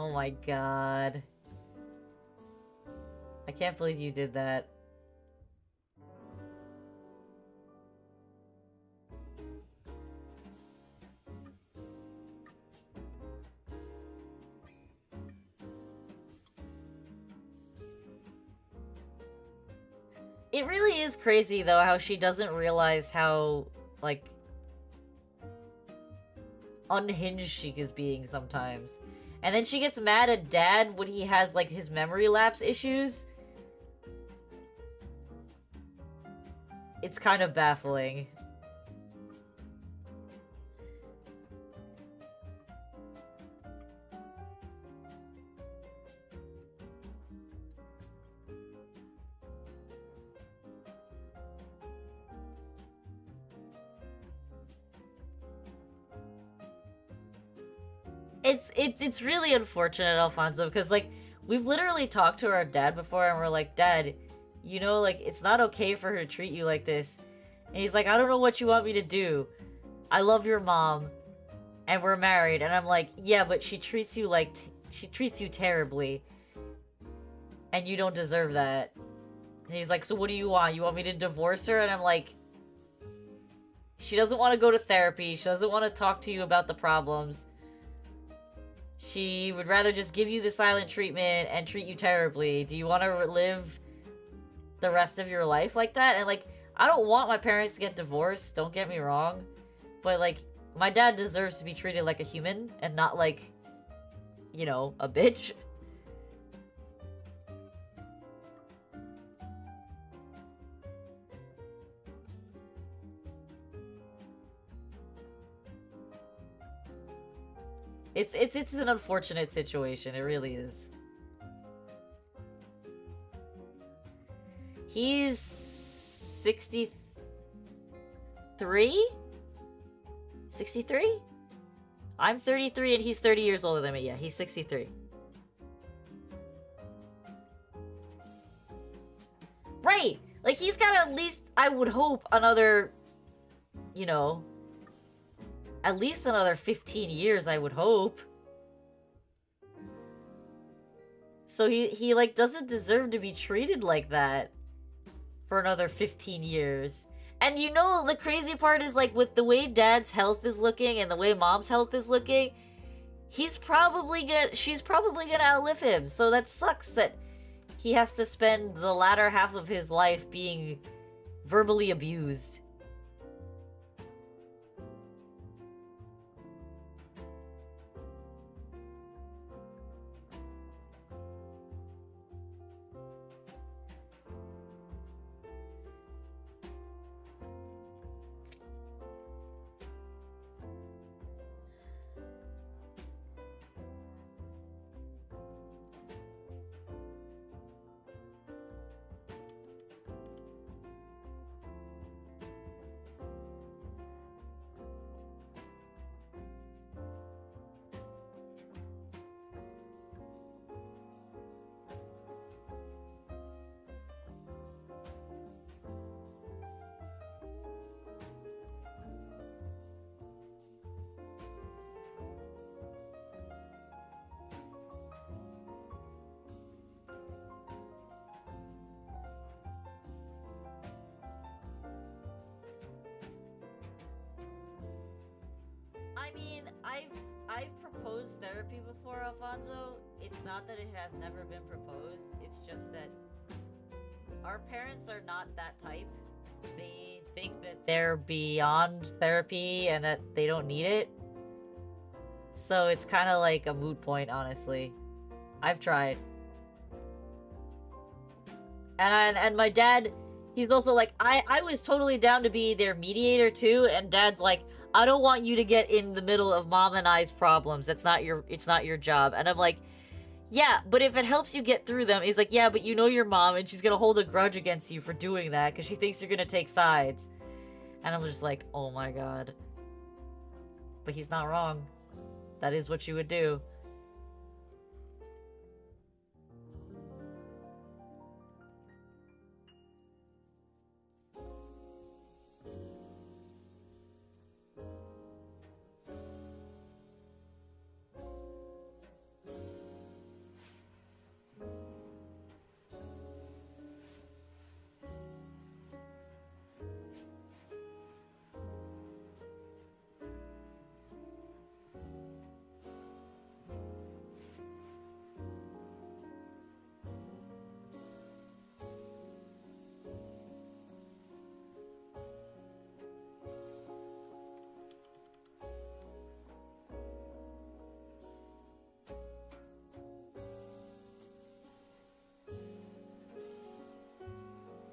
Oh my god. I can't believe you did that. It really is crazy, though, how she doesn't realize how, like, unhinged she is being sometimes. And then she gets mad at Dad when he has, like, his memory lapse issues. It's kind of baffling. It's really unfortunate, Alfonso, because, like, we've literally talked to our dad before, and we're like, Dad, you know, like, it's not okay for her to treat you like this. And he's like, I don't know what you want me to do. I love your mom, and we're married. And I'm like, yeah, but she treats you like, she treats you terribly. And you don't deserve that. And he's like, so what do you want? You want me to divorce her? And I'm like, she doesn't want to go to therapy. She doesn't want to talk to you about the problems. She would rather just give you the silent treatment and treat you terribly. Do you want to live the rest of your life like that? And, like, I don't want my parents to get divorced, don't get me wrong. But, like, my dad deserves to be treated like a human and not like, you know, a bitch. It's an unfortunate situation, it really is. He's 63? 63? I'm 33 and he's 30 years older than me. Yeah, he's 63. Right! Like, he's got at least, I would hope, another, you know, at least another 15 years, I would hope. So he like, doesn't deserve to be treated like that for another 15 years. And you know, the crazy part is, like, with the way Dad's health is looking and the way Mom's health is looking, she's probably gonna outlive him. So that sucks that he has to spend the latter half of his life being verbally abused. I mean, I've proposed therapy before, Alfonso. It's not that it has never been proposed. It's just that our parents are not that type. They think that they're beyond therapy and that they don't need it. So it's kind of like a moot point, honestly. I've tried. And my dad, he's also like, I was totally down to be their mediator too, and dad's like, I don't want you to get in the middle of mom and I's problems. It's not your job. And I'm like, yeah, but if it helps you get through them, he's like, yeah, but you know your mom and she's gonna hold a grudge against you for doing that because she thinks you're gonna take sides. And I'm just like, oh my god. But he's not wrong. That is what you would do.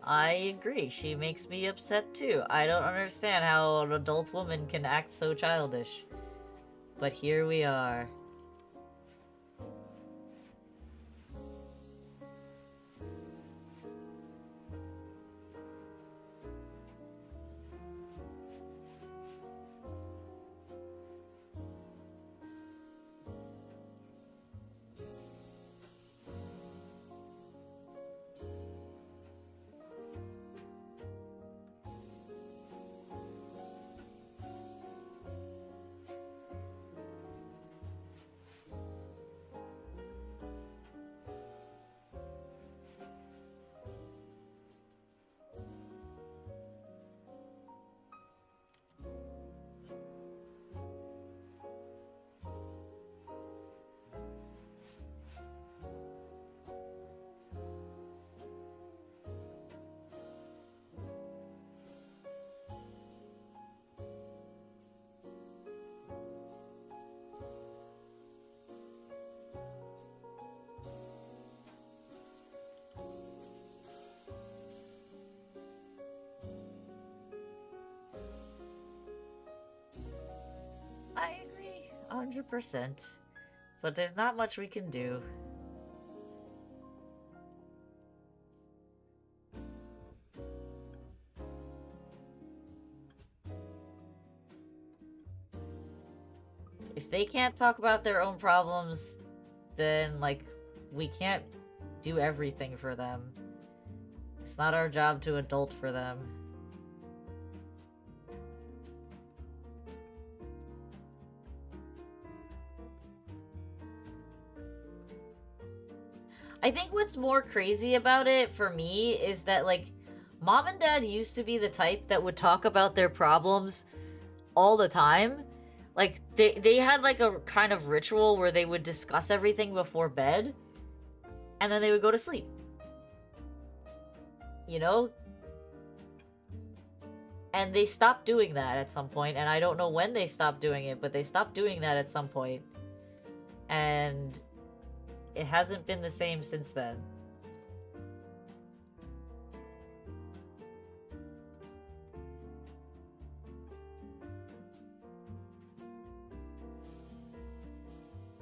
I agree. She makes me upset too. I don't understand how an adult woman can act so childish. But here we are. I agree, 100%. But there's not much we can do. If they can't talk about their own problems, then, like, we can't do everything for them. It's not our job to adult for them. I think what's more crazy about it for me is that, like, mom and dad used to be the type that would talk about their problems all the time. Like, they had, like, a kind of ritual where they would discuss everything before bed, and then they would go to sleep. You know? And they stopped doing that at some point, and I don't know when they stopped doing it, but they stopped doing that at some point. And it hasn't been the same since then.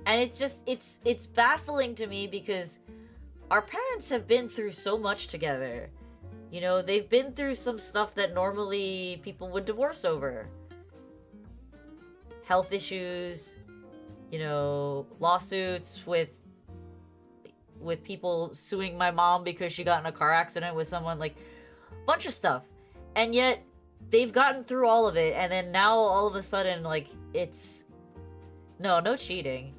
And it's just, it's baffling to me because our parents have been through so much together. You know, they've been through some stuff that normally people would divorce over. Health issues, you know, lawsuits with people suing my mom because she got in a car accident with someone, like, bunch of stuff. And yet, they've gotten through all of it, and then now, all of a sudden, like, it's... No cheating.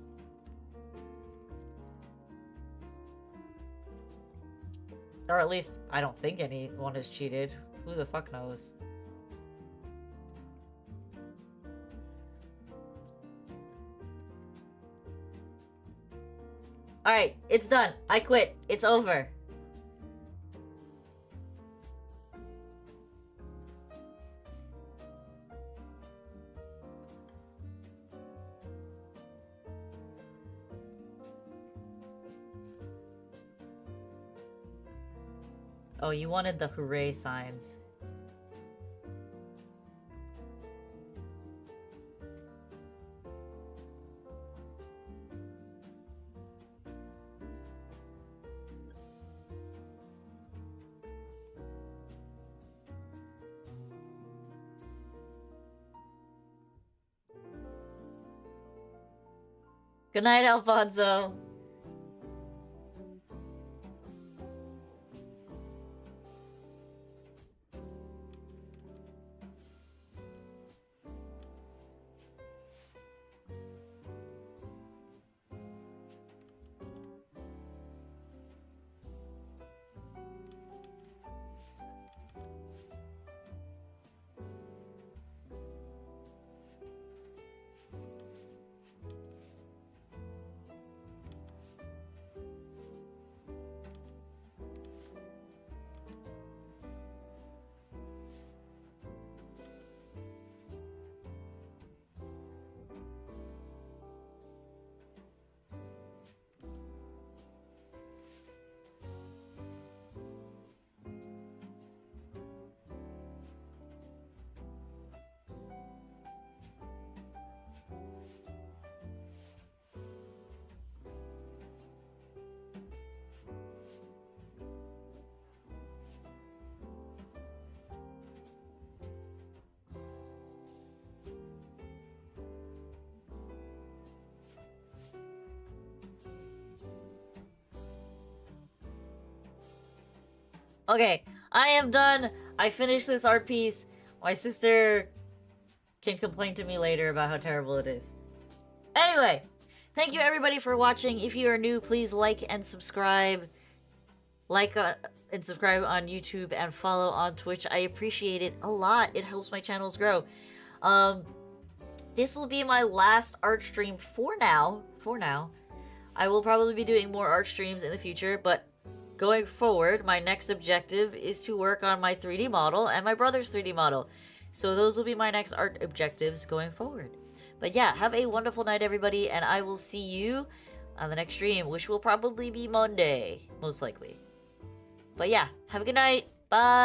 Or at least, I don't think anyone has cheated. Who the fuck knows? Alright, it's done. I quit. It's over. Oh, you wanted the hooray signs. Good night, Alfonso. Okay, I am done. I finished this art piece. My sister can complain to me later about how terrible it is. Anyway, thank you everybody for watching. If you are new, please like and subscribe. Like and subscribe on YouTube and follow on Twitch. I appreciate it a lot. It helps my channels grow. This will be my last art stream for now. I will probably be doing more art streams in the future, but going forward, my next objective is to work on my 3D model and my brother's 3D model. So those will be my next art objectives going forward. But yeah, have a wonderful night, everybody, and I will see you on the next stream, which will probably be Monday, most likely. But yeah, have a good night. Bye.